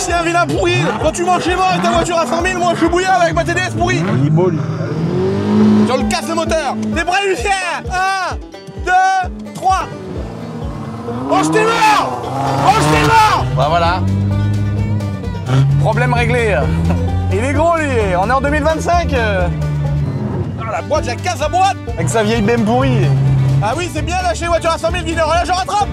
aussi un vilain pourri. Quand tu manges chez moi avec ta voiture à 100 000, moi je suis bouillard avec ma TDS pourrie. Il est beau lui. Je le casse le moteur. T'es prêt Lucien? 1, 2, 3. Oh je t'ai mort. Oh je t'ai mort. Bah voilà. Problème réglé. Il est gros lui, on est en 2025. Ah, la boîte, j'ai casse la boîte. Avec sa vieille BM pourrie. Ah oui, c'est bien lâcher voiture à 100 000 Guider. Là, je rattrape.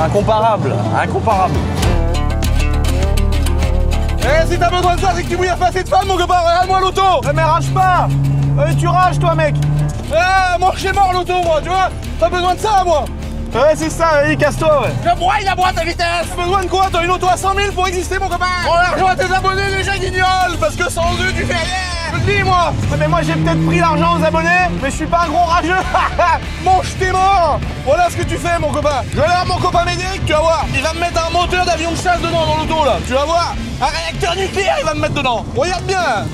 Incomparable, incomparable. Eh, si t'as besoin de ça, c'est que tu bouilles pas assez de femmes, mon copain. Regarde-moi l'auto. Ouais, mais rage pas. Tu rages toi mec. Eh, moi, j'ai mort l'auto, moi, tu vois. T'as besoin de ça, moi. Ouais, c'est ça, vas-y, casse-toi, ouais. Je broye la boîte à vitesse. T'as besoin de quoi? T'as une auto à 100 000 pour exister, mon copain. Prends l'argent à tes abonnés, déjà guignols. Parce que sans eux, tu fais rien. Je te le dis, moi. Ouais, mais moi j'ai peut-être pris l'argent aux abonnés, mais je suis pas un gros rageux. Mange tes morts. Voilà ce que tu fais, mon copain. Je vais aller voir mon copain Médéric, tu vas voir. Il va me mettre un moteur d'avion de chasse dedans dans l'auto, là. Tu vas voir. Un réacteur nucléaire, il va me mettre dedans. Regarde bien, là.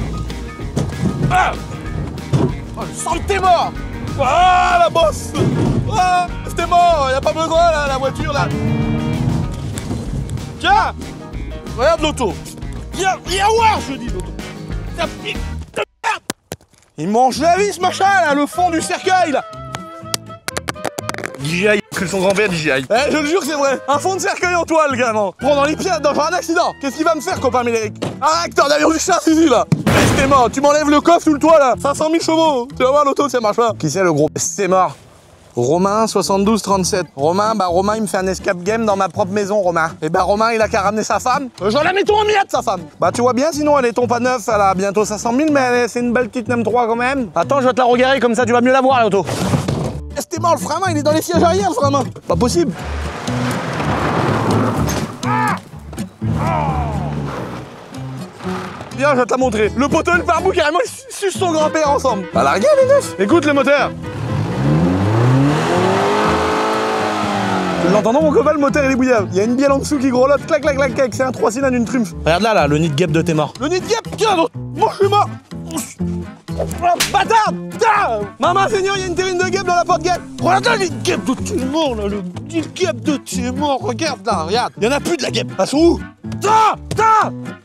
Ah. Oh, le sang de tes morts. Ah, la bosse. Ah, c'était mort. Y a pas besoin, là, la voiture, là. Tiens. Regarde l'auto. Viens voir, je dis, l'auto. Tiens, putain de merde. Il mange la vie, ce machin, là, le fond du cercueil, là. DJI, que son grand-père DJI. Eh, je le jure que c'est vrai. Un fond de cercueil en toile, gamin. Prends dans les pieds, dans un accident. Qu'est-ce qu'il va me faire, copain Médéric? Un réacteur d'avion du chasse ici, là. Restez mort. Tu m'enlèves le coffre sous le toit, là. 500 000 chevaux. Tu vas voir l'auto, ça marche pas. Qui c'est le gros? C'est mort. Romain 7237. Romain, Romain il me fait un escape game dans ma propre maison, Romain. Et Romain il a qu'à ramener sa femme. J'en la mettons en miettes, sa femme. Bah tu vois bien, sinon elle est tombe pas neuve, elle a bientôt 500 000, mais c'est une belle petite M3 quand même. Attends, je vais te la regarder comme ça, tu vas mieux la voir l'auto. Restez mort, le frein à main, il est dans les sièges arrière, le frein à main. Pas possible. Viens, je vais te la montrer. Le poteau et le pare-boue, carrément, ils sucent son grand-père ensemble. Bah la regarde les neufs. Écoute le moteur. Tu l'entends mon copain, le moteur il est bouillable. Il y a une bielle en dessous qui grelotte, clac clac clac clac, c'est un 3 cylindres, une Triumph. Regarde là, le nid de guêpe de tes morts. Le nid de guêpe, tiens, moi je suis mort. Bâtard! Maman Seigneur, il y a une terrine de guêpe dans la porte-guêpe. Regarde là, les guêpes de tes morts, là, le nid de guêpe de tes morts. Regarde là, regarde. Il y en a plus de la guêpe. Elles sont où? Putain!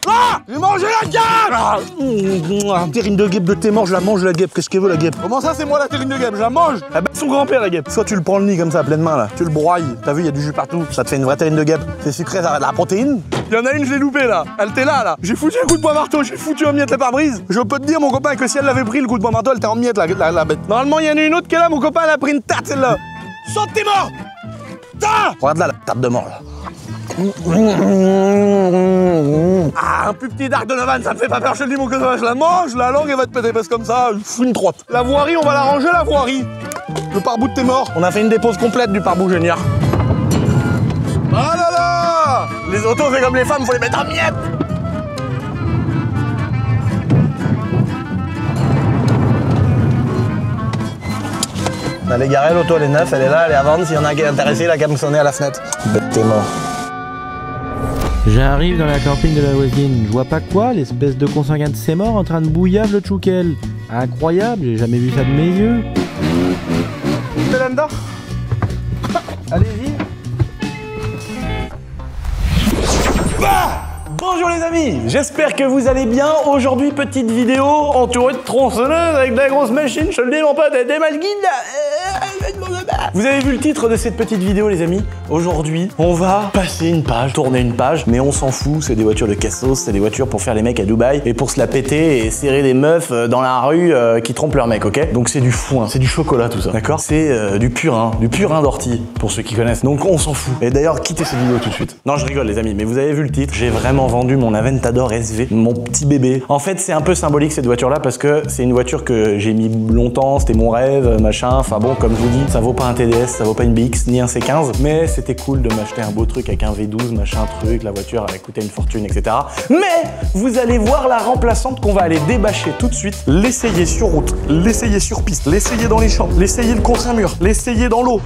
Ah! J'ai mangé la guêpe! Terrine de guêpe de tes morts, je la mange la guêpe, qu'est-ce qu'elle veut la guêpe? Comment ça, c'est moi la terrine de guêpe? Je la mange! Ah bah son grand-père la guêpe. Soit tu le prends le nid comme ça à pleine main là, tu le broyes, t'as vu, il y a du jus partout, ça te fait une vraie terrine de guêpe. C'est sucré, ça a de la protéine. Il y en a une, je l'ai loupée là. Elle était là. J'ai foutu un coup de poing marteau, j'ai foutu en miettes la pare-brise. Je peux te dire, mon copain, que si elle l'avait pris le coup de poing marteau, elle était en miettes la bête. Normalement, il y en a une autre qui est là, mon copain, elle a pris une tarte celle-là. Saute, t'es mort! Regarde là, la tarte de mort là. Ah, un plus petit Dark Donovan, ça me fait pas peur, je te le dis, mon copain. Je la mange, la langue elle va te péter parce que comme ça, je fous une droite. La voirie, on va la ranger, la voirie. Le pare-bout de tes morts. On a fait une dépose complète du pare-bout Junior. Ah là là! Les autos, c'est comme les femmes, faut les mettre en miettes. Elle est garée, l'auto elle est neuve, elle est là, elle est à vendre. S'il y en a qui est intéressé, il a qu'à me sonner à la fenêtre. Bête, t'es mort. J'arrive dans la camping de la voisine, je vois pas quoi, l'espèce de consanguin de ses morts en train de bouillave le tchoukel. Incroyable, j'ai jamais vu ça de mes yeux. Belanda. Allez-y. Bonjour les amis, j'espère que vous allez bien. Aujourd'hui, petite vidéo entourée de tronçonneuses avec de la grosse machine, je te le dis mon pote, des malguines. Vous avez vu le titre de cette petite vidéo les amis? Aujourd'hui, on va passer une page, tourner une page, mais on s'en fout, c'est des voitures de cassos, c'est des voitures pour faire les mecs à Dubaï et pour se la péter et serrer des meufs dans la rue qui trompent leurs mecs, ok? Donc c'est du foin, c'est du chocolat tout ça, d'accord? C'est du purin d'ortie, pour ceux qui connaissent. Donc on s'en fout. Et d'ailleurs, quittez cette vidéo tout de suite. Non, je rigole les amis, mais vous avez vu le titre, j'ai vraiment vendu mon Aventador SV, mon petit bébé. En fait, c'est un peu symbolique cette voiture-là parce que c'est une voiture que j'ai mis longtemps, c'était mon rêve, machin. Enfin bon, comme je vous dis, ça vaut pas un TDS, ça vaut pas une BX, ni un C15, mais c'était cool de m'acheter un beau truc avec un V12, machin truc, la voiture elle a coûté une fortune, etc. Mais vous allez voir la remplaçante qu'on va aller débâcher tout de suite, l'essayer sur route, l'essayer sur piste, l'essayer dans les champs, l'essayer le contre un mur, l'essayer dans l'eau.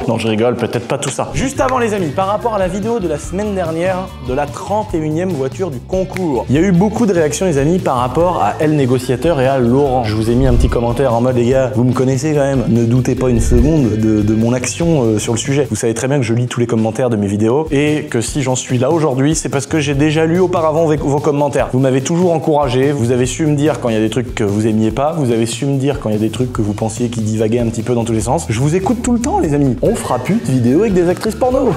Non, je rigole, peut-être pas tout ça. Juste avant les amis, par rapport à la vidéo de la semaine dernière de la 31e voiture du concours, il y a eu beaucoup de réactions les amis par rapport à El Négociateur et à Laurent. Je vous ai mis un petit commentaire en mode les gars, vous me connaissez quand même, ne doutez pas une seconde de mon action sur le sujet. Vous savez très bien que je lis tous les commentaires de mes vidéos et que si j'en suis là aujourd'hui, c'est parce que j'ai déjà lu auparavant vos commentaires. Vous m'avez toujours encouragé, vous avez su me dire quand il y a des trucs que vous aimiez pas, vous avez su me dire quand il y a des trucs que vous pensiez qui divaguaient un petit peu dans tous les sens. Je vous écoute tout le temps les amis. On fera plus de vidéos avec des actrices porno.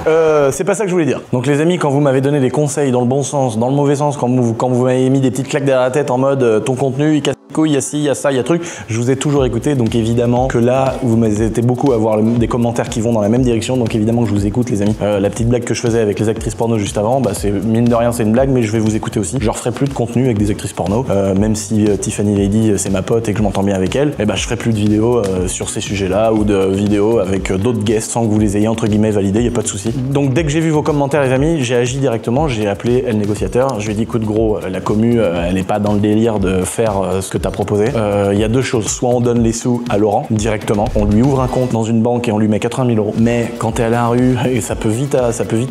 C'est pas ça que je voulais dire. Donc les amis, quand vous m'avez donné des conseils dans le bon sens, dans le mauvais sens, quand vous m'avez mis des petites claques derrière la tête en mode ton contenu, il casse les couilles, il y a ci, il y a ça, il y a truc, je vous ai toujours écouté. Donc évidemment que là, vous m'avez été beaucoup à avoir des commentaires qui vont dans la même direction. Donc évidemment que je vous écoute les amis. La petite blague que je faisais avec les actrices porno juste avant, bah c'est mine de rien c'est une blague, mais je vais vous écouter aussi. Je referai plus de contenu avec des actrices porno, même si Tiffany Lady c'est ma pote et que je m'entends bien avec elle, et bah je ferai plus de vidéos sur ces sujets-là ou de vidéos avec d'autres guests sans que vous les ayez entre guillemets validés, y a pas de souci. Donc dès que j'ai vu vos commentaires les amis, j'ai agi directement, j'ai appelé El Négociateur, je lui ai dit écoute gros, la commu elle est pas dans le délire de faire ce que t'as proposé. Il y a deux choses, soit on donne les sous à Laurent directement, on lui ouvre un compte dans une banque et on lui met 80 000 €. Mais quand t'es à la rue, et ça peut vite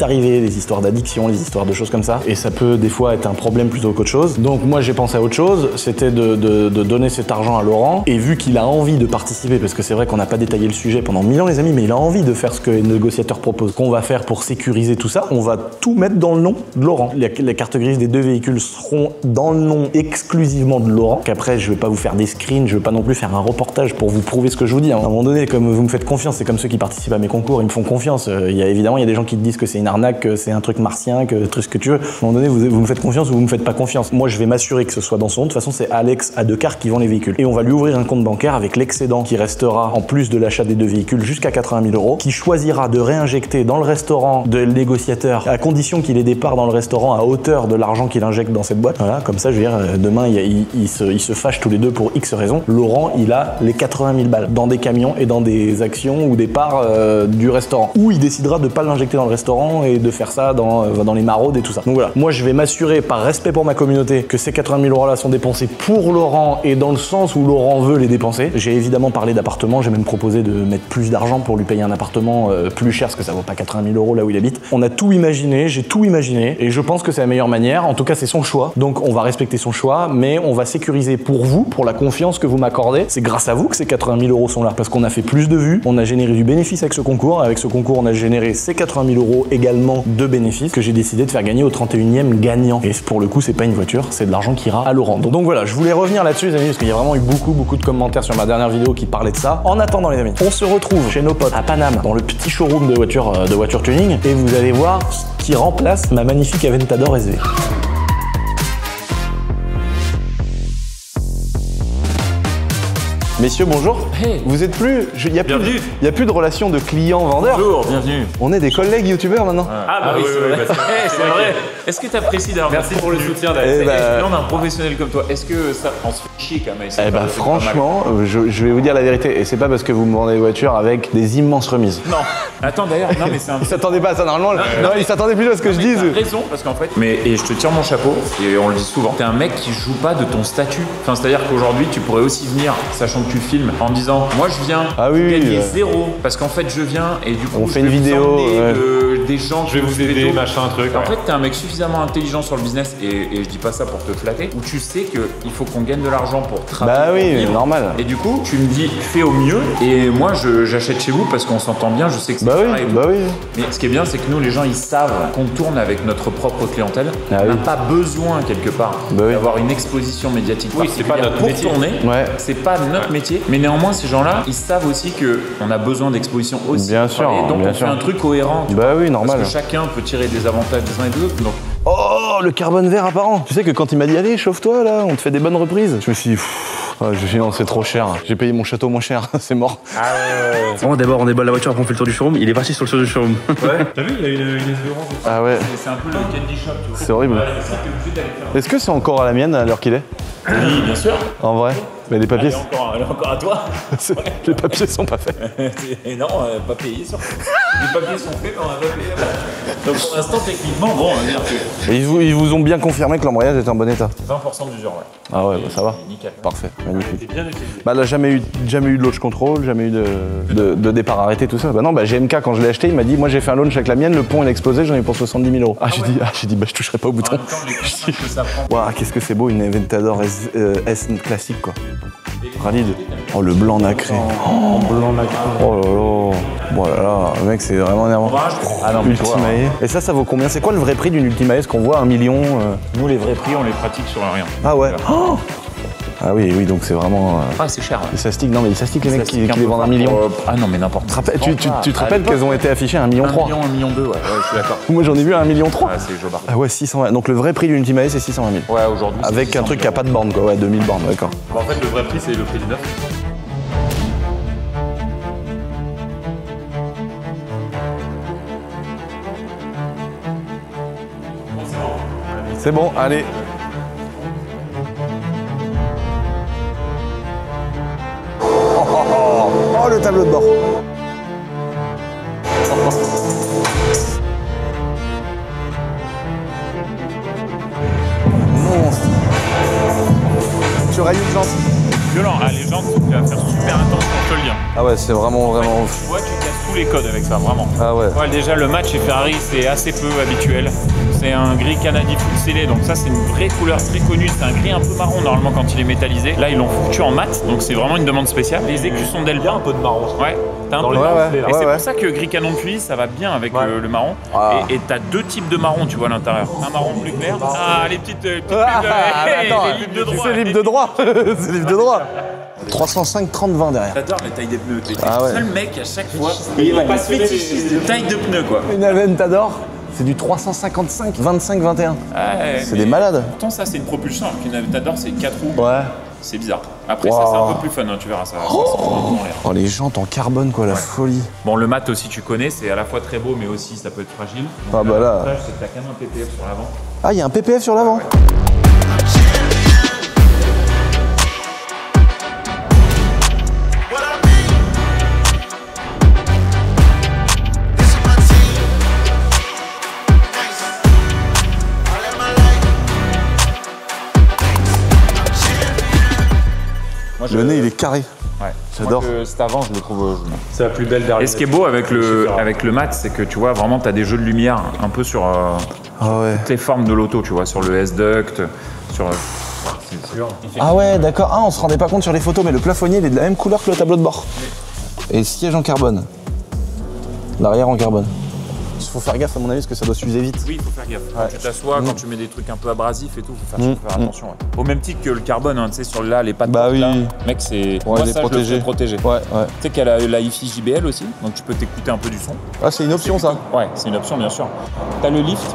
arriver, les histoires d'addiction, les histoires de choses comme ça, et ça peut des fois être un problème plutôt qu'autre chose. Donc moi j'ai pensé à autre chose, c'était de donner cet argent à Laurent, et vu qu'il a envie de participer, parce que c'est vrai qu'on n'a pas détaillé le sujet pendant 1000 ans les amis, mais il a envie de faire ce que les négociateurs proposent, qu'on va faire pour sécuriser tout ça, on va tout mettre dans le nom de Laurent. Les cartes grises des deux véhicules seront dans le nom exclusivement de Laurent, qu'après je vais pas vous faire des screens, je vais pas non plus faire un reportage pour vous prouver ce que je vous dis. À un moment donné, comme vous me faites confiance, c'est comme ceux qui participent à mes concours, ils me font confiance. Évidemment, il y a des gens qui te disent que c'est une arnaque, que c'est un truc martien, que tout ce que tu veux. À un moment donné, vous me faites confiance ou vous me faites pas confiance. Moi, je vais m'assurer que ce soit dans son nom. De toute façon, c'est Alex A2Car qui vend les véhicules. Et on va lui ouvrir un compte bancaire avec l'excédent qui restera en plus de l'achat des deux véhicules jusqu'à 80 000 €, qui choisira de réinjecter dans le restaurant de El Négociateur à condition qu'il ait des parts dans le restaurant à hauteur de l'argent qu'il injecte dans cette boîte. Voilà, comme ça, je veux dire, demain, ils se fâchent tous les deux pour X raisons. Laurent, il a les 80 000 balles dans des camions et dans des actions ou des parts du restaurant. Ou il décidera de pas l'injecter dans le restaurant et de faire ça dans les maraudes et tout ça. Donc voilà, moi je vais m'assurer par respect pour ma communauté que ces 80 000 € là sont dépensés pour Laurent et dans le sens où Laurent veut les dépenser. J'ai évidemment parlé d'appartement, j'ai même proposé de mettre plus d'argent pour lui payer un appartement plus cher parce que ça vaut pas 80 000 € là où il habite. On a tout imaginé, j'ai tout imaginé et je pense que c'est la meilleure manière. En tout cas c'est son choix, donc on va respecter son choix, mais on va sécuriser pour vous, pour la confiance que vous m'accordez. C'est grâce à vous que ces 80 000 € sont là parce qu'on a fait plus de vues, on a généré du bénéfice avec ce concours. Avec ce concours, on a généré ces 80 000 € également de bénéfices que j'ai décidé de faire gagner au 31e gagnant. Et pour le coup, c'est pas une voiture, c'est de l'argent qui ira à Laurent. Donc voilà, je voulais revenir là-dessus les amis parce qu'il y a vraiment eu beaucoup de commentaires sur ma dernière vidéo qui parlaient de ça. En attendant les amis, on se retrouve chez nos potes à Paname dans le petit showroom de voiture tuning et vous allez voir ce qui remplace ma magnifique Aventador SV. Messieurs, bonjour. Hey. Vous êtes plus... Il n'y a plus de relation de client-vendeur. Bonjour, bienvenue. On est des collègues youtubeurs maintenant. Ah bah oui, c'est vrai. Est-ce que tu apprécies d'ailleurs? Merci pour le soutien d'ailleurs. On a un professionnel comme toi. Est-ce que ça on se fait chier quand même? Eh bah franchement, je vais vous dire la vérité. Et c'est pas parce que vous me vendez des voitures avec des immenses remises. Non. Attends d'ailleurs, non mais c'est un... Ils s'attendaient pas à ça normalement. Non, ils s'attendaient plutôt à ce que je dise. T'as raison, parce qu'en fait... Et je te tire mon chapeau, et on le dit souvent, t'es un mec qui joue pas de ton statut. Enfin, c'est-à-dire qu'aujourd'hui, tu pourrais aussi venir, sachant que tu filmes, en me disant, moi je viens gagner zéro, parce qu'en fait je viens, et du coup, on fait une vidéo, des gens je vais vous aider, machin, truc. En fait, t'es un mec suffisamment intelligent sur le business, et je dis pas ça pour te flatter, où tu sais qu'il faut qu'on gagne de l'argent pour travailler. Bah oui, normal. Et du coup, tu me dis, fais au mieux, et moi j'achète chez vous parce qu'on s'entend bien, je sais que c'est pareil. Bah oui. Mais ce qui est bien, c'est que nous, les gens, ils savent qu'on tourne avec notre propre clientèle. On n'a pas besoin, quelque part, d'avoir une exposition médiatique. Oui, c'est pas notre métier. Tourner, c'est pas notre métier. Mais néanmoins, ces gens-là, ils savent aussi qu'on a besoin d'exposition aussi. Bien sûr. Et donc, on fait un truc cohérent. Bah oui, normal. Parce que chacun peut tirer des avantages des uns et des autres. Donc... Oh, le carbone vert apparent. Tu sais que quand il m'a dit, allez, chauffe-toi là, on te fait des bonnes reprises. Je me suis dit, non, c'est trop cher. J'ai payé mon château moins cher, c'est mort. Ah ouais. Bon, d'abord, on déballe la voiture, après on fait le tour du showroom. Il est parti sur le tour du showroom. Ouais. T'as vu, il a une espérance. Ah ouais. C'est un peu le candy shop, tu vois. C'est horrible. Est-ce que c'est encore à la mienne à l'heure qu'il est? Oui, bien sûr. En vrai? Mais les papiers, Elle est encore à toi. les papiers sont pas faits. Et non, pas payé surtout. Les papiers sont faits, mais on n'a pas payé. Donc pour l'instant, techniquement, bon, on va dire que Et ils vous ont bien confirmé que l'embrayage était en bon état. 20% d'usure, ouais. Ah ouais, bah ça va. Nickel. Parfait, magnifique. C'est bien utilisé. Bah là, jamais eu de launch control, jamais eu de départ arrêté, tout ça. Bah non, bah GMK, quand je l'ai acheté, il m'a dit, moi j'ai fait un launch avec la mienne, le pont il a explosé, j'en ai pour 70 000 €. Ah, j'ai dit, bah je toucherai pas au En bouton. même temps, les contraintes que ça prend. Waouh, qu'est-ce que c'est beau, une Aventador S classique quoi. Ralid. Oh, le blanc nacré. Oh, blanc nacré. Oh là là. Bon là là, le mec, c'est vraiment énervant. Ah non, mais tu vois, Ultimae. Et ça vaut combien? C'est quoi le vrai prix d'une Ultimae? Qu'on voit 1 million Nous, les vrais prix, on les pratique sur rien. Ah ouais. Oh ah oui, oui, donc c'est vraiment. Ah, c'est cher. Les Sastiques, non mais les Sastiques, les mecs qui les vendent 1 million. million. Ah non, mais n'importe quoi. Tu te rappelles qu'elles ont été affichées à 1 million 3? 1 million 2, ouais, je suis d'accord. Moi j'en ai vu à 1 million 3. Ouais, c'est jobard. Ah ouais, 620. Donc le vrai prix d'une Ultimae c'est 620 000. Ouais, aujourd'hui. c'est Avec un 600 truc qui a 000 pas de borne quoi, ouais, 2000 bornes, d'accord. En fait, le vrai prix, c'est le prix du neuf. C'est bon, allez. Oh, le tableau de bord. Monstre. Tu rayes une jante. Violent, ah, les jantes, tu vas faire super intense pour te le dire. Ah ouais, c'est vraiment. Tu vois, tu casses tous les codes avec ça, vraiment. Ah ouais. Ouais, déjà, le match chez Ferrari, c'est assez peu habituel. C'est un gris Canadi full scellé, donc ça, c'est une vraie couleur très connue. C'est un gris un peu marron, normalement, quand il est métallisé. Là, ils l'ont foutu en mat, donc c'est vraiment une demande spéciale. Les écus sont d'Elba. Un peu de marron. Ouais, t'as un peu de Ouais, marron. ouais, Et ouais, c'est ouais. pour ça que gris canon de QI, ça va bien avec le marron. Ah. Et t'as deux types de marron, tu vois, à l'intérieur. Un marron plus clair. Ah, les petites pubs, Ah, hey, attends, les livres de droit. c'est livre de droit. C'est livre de droit. 305 30-20 derrière. J'adore la taille des pneus. T'es Ah ouais. le seul mec à chaque fois. Il va pas se faire taille de pneus, quoi. Une Aventador, c'est du 355 25-21. Ouais, C'est mais des malades. Pourtant, ça, c'est une propulsion, alors qu'une Aventador, c'est 4 roues. Ouais. C'est bizarre. Après, ça, Wow. c'est un peu plus fun, hein, tu verras ça. Ça sent vraiment rire. Oh, les jantes en carbone, quoi, la folie. Bon, le mat aussi, tu connais, c'est à la fois très beau, mais aussi ça peut être fragile. Donc, Ah, bah là. l'avantage, c'est que t'as quand même un PPF sur l'avant. Ah, il y a un PPF sur l'avant. Moi, Le nez, il est carré. Ouais. J'adore. Moi, cet avant, je le trouve. C'est la plus belle derrière. Et ce qui est beau avec le mat, c'est que tu vois, vraiment, t'as des jeux de lumière un peu sur Ah ouais. toutes les formes de l'auto, tu vois, sur le S-Duct, sur. Ah ouais, d'accord. Ah, on se rendait pas compte sur les photos, mais le plafonnier, il est de la même couleur que le tableau de bord. Et le siège en carbone. L'arrière en carbone. Il faut faire gaffe, à mon avis, parce que ça doit s'user vite. Oui, il faut faire gaffe. Quand tu t'assois, quand tu mets des trucs un peu abrasifs et tout, faut faire attention. Ouais. Au même titre que le carbone, hein, tu sais, sur là, les pattes Bah portes, oui. là, mec, c'est. Pour Moi, les ça, je le protéger. fais protéger. Ouais, ouais. Tu sais qu'il y a la hi-fi JBL aussi, donc tu peux t'écouter un peu du son. Ah, c'est une option, ça. Ouais, c'est une option, bien sûr. T'as le lift,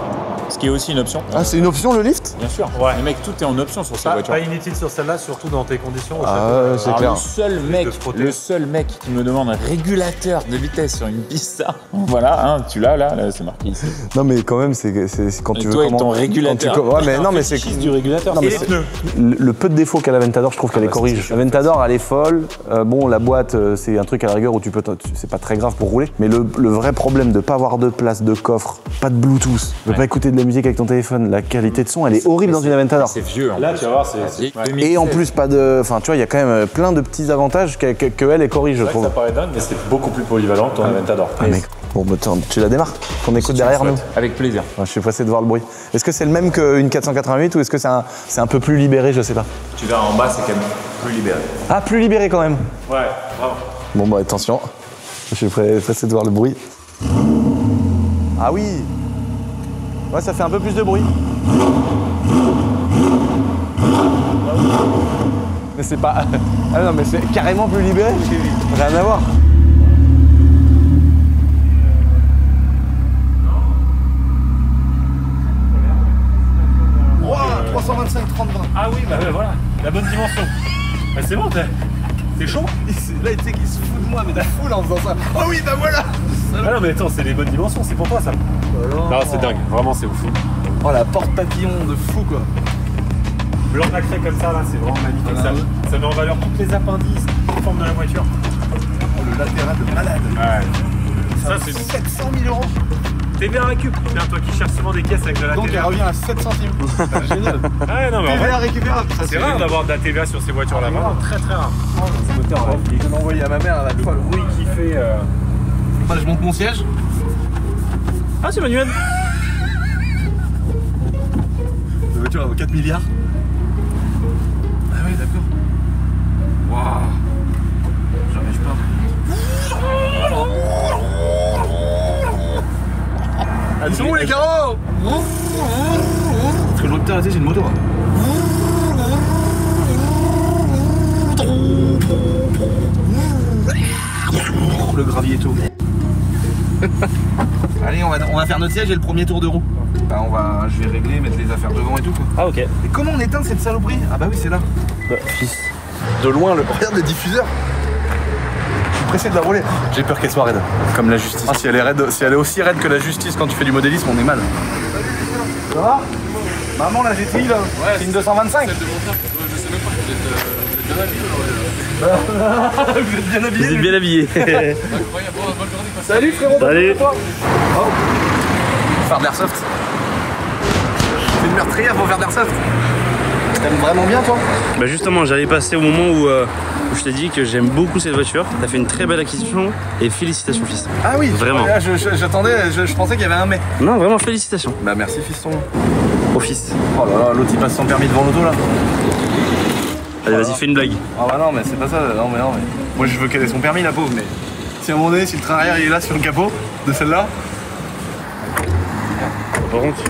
ce qui est aussi une option. Ah, c'est une option, le lift? Bien sûr. Ouais. Mais mec, tout est en option sur ces voitures. Pas inutile sur celle-là, surtout dans tes conditions. Ah, ouais, c'est Alors, clair. le seul mec qui me demande un régulateur de vitesse sur une piste, ça, voilà, hein, tu l'as là, c'est marqué ici. Non, mais quand même, c'est quand Et tu toi veux. et ton régulateur. Ouais, mais non, mais c'est. du régulateur. Non, mais Et les c'est- pneus. Le peu de défauts qu'a l'Aventador, je trouve qu'elle les corrige. L'Aventador, elle est folle. Bon, la boîte, c'est un truc à la rigueur où tu peux, c'est pas très grave pour rouler. Mais le vrai problème de pas avoir de place, de coffre, pas de Bluetooth, de pas écouter de la musique avec ton téléphone, la qualité de son, elle est horrible dans une Aventador. C'est vieux. En Là, plus. tu vas voir, c'est. Et en plus, pas de. Enfin, tu vois, il y a quand même plein de petits avantages que elle corrige, je C'est vrai que trouve. ça paraît dingue, mais c'est beaucoup plus polyvalent que ton Aventador. Ah, mec. Bon, bah, tu la démarres. Qu'on écoute derrière nous. Avec plaisir. Ouais, je suis pressé de voir le bruit. Est-ce que c'est le même qu'une 488 ou est-ce que c'est un peu plus libéré, je sais pas. Tu verras en bas, c'est quand même plus libéré. Ah, plus libéré quand même. Ouais, bravo. Bon, bah attention. Je suis pressé de voir le bruit. Ah oui. Ouais, ça fait un peu plus de bruit. Mais c'est pas... Ah non, mais c'est carrément plus libéré. Rien à voir. Wow, 325 30 20. Ah oui, bah voilà, la bonne dimension. Bah, c'est bon, t'es chaud? Là, tu sais qu'il se fout de moi, mais de la foule en faisant ça. Oh oui, bah voilà. Ah non, mais attends, c'est les bonnes dimensions, c'est pour toi ça. Non, c'est dingue, vraiment, c'est ouf. Oh, la porte papillon de fou, quoi. blanc nacré comme ça, là, c'est vraiment magnifique. Ça met en valeur toutes les appendices, toutes les formes de la voiture. Oh, le latéral de malade. Ouais. Ça c'est 700 000 euros. T'es bien récup. Tiens, toi qui cherches souvent des caisses avec de la Donc TVA. elle revient à 7 centimes. C'est génial. Ouais, non, mais en TVA vrai, récupérable. Ça, c'est rare d'avoir de la TVA sur ces voitures-là. Vraiment très très rare. Je l'ai envoyé à ma mère à la fois. Le bruit qu'il fait. Moi je monte mon siège. Ah, c'est manuel. La voiture elle vaut 4 milliards. Ah oui d'accord. Waouh. J'arrive pas. Ils sont où les carreaux? Parce que je vois que c'est une moto. Le gravier tout. Allez, on va faire notre siège et le premier tour de roue. Bah, je vais régler, mettre les affaires devant et tout quoi. Ah ok. Et comment on éteint cette saloperie? Ah bah oui c'est là. Fils. De loin, regarde le diffuseur. Je suis pressé de la rouler. J'ai peur qu'elle soit raide. Comme la justice. Ah, si elle est raide, si elle est aussi raide que la justice quand tu fais du modélisme, on est mal. Ça va? Maman, la GTI là, c'est une 225. Celle de mon frère, je sais même pas, vous êtes bien habillé. Vous êtes bien habillé. Incroyable, bonne journée. Salut frérot. Salut. Oh. Faire de l'airsoft. C'est une meurtrière pour faire de l'airsoft. T'aimes vraiment bien toi? Bah justement, j'allais passer au moment où je t'ai dit que j'aime beaucoup cette voiture. T'as fait une très belle acquisition et félicitations fils. Ah oui, vraiment. Ouais, j'attendais, je pensais qu'il y avait un mais. Non, vraiment félicitations. Bah merci fiston. Au fils. Oh là là, l'autre il passe son permis devant l'auto là. Allez, vas-y, fais une blague. Ah bah non mais c'est pas ça, non mais. Moi je veux qu'elle ait son permis la pauvre, mais si à un moment donné, si le train arrière il est là sur le capot de celle-là. Par contre.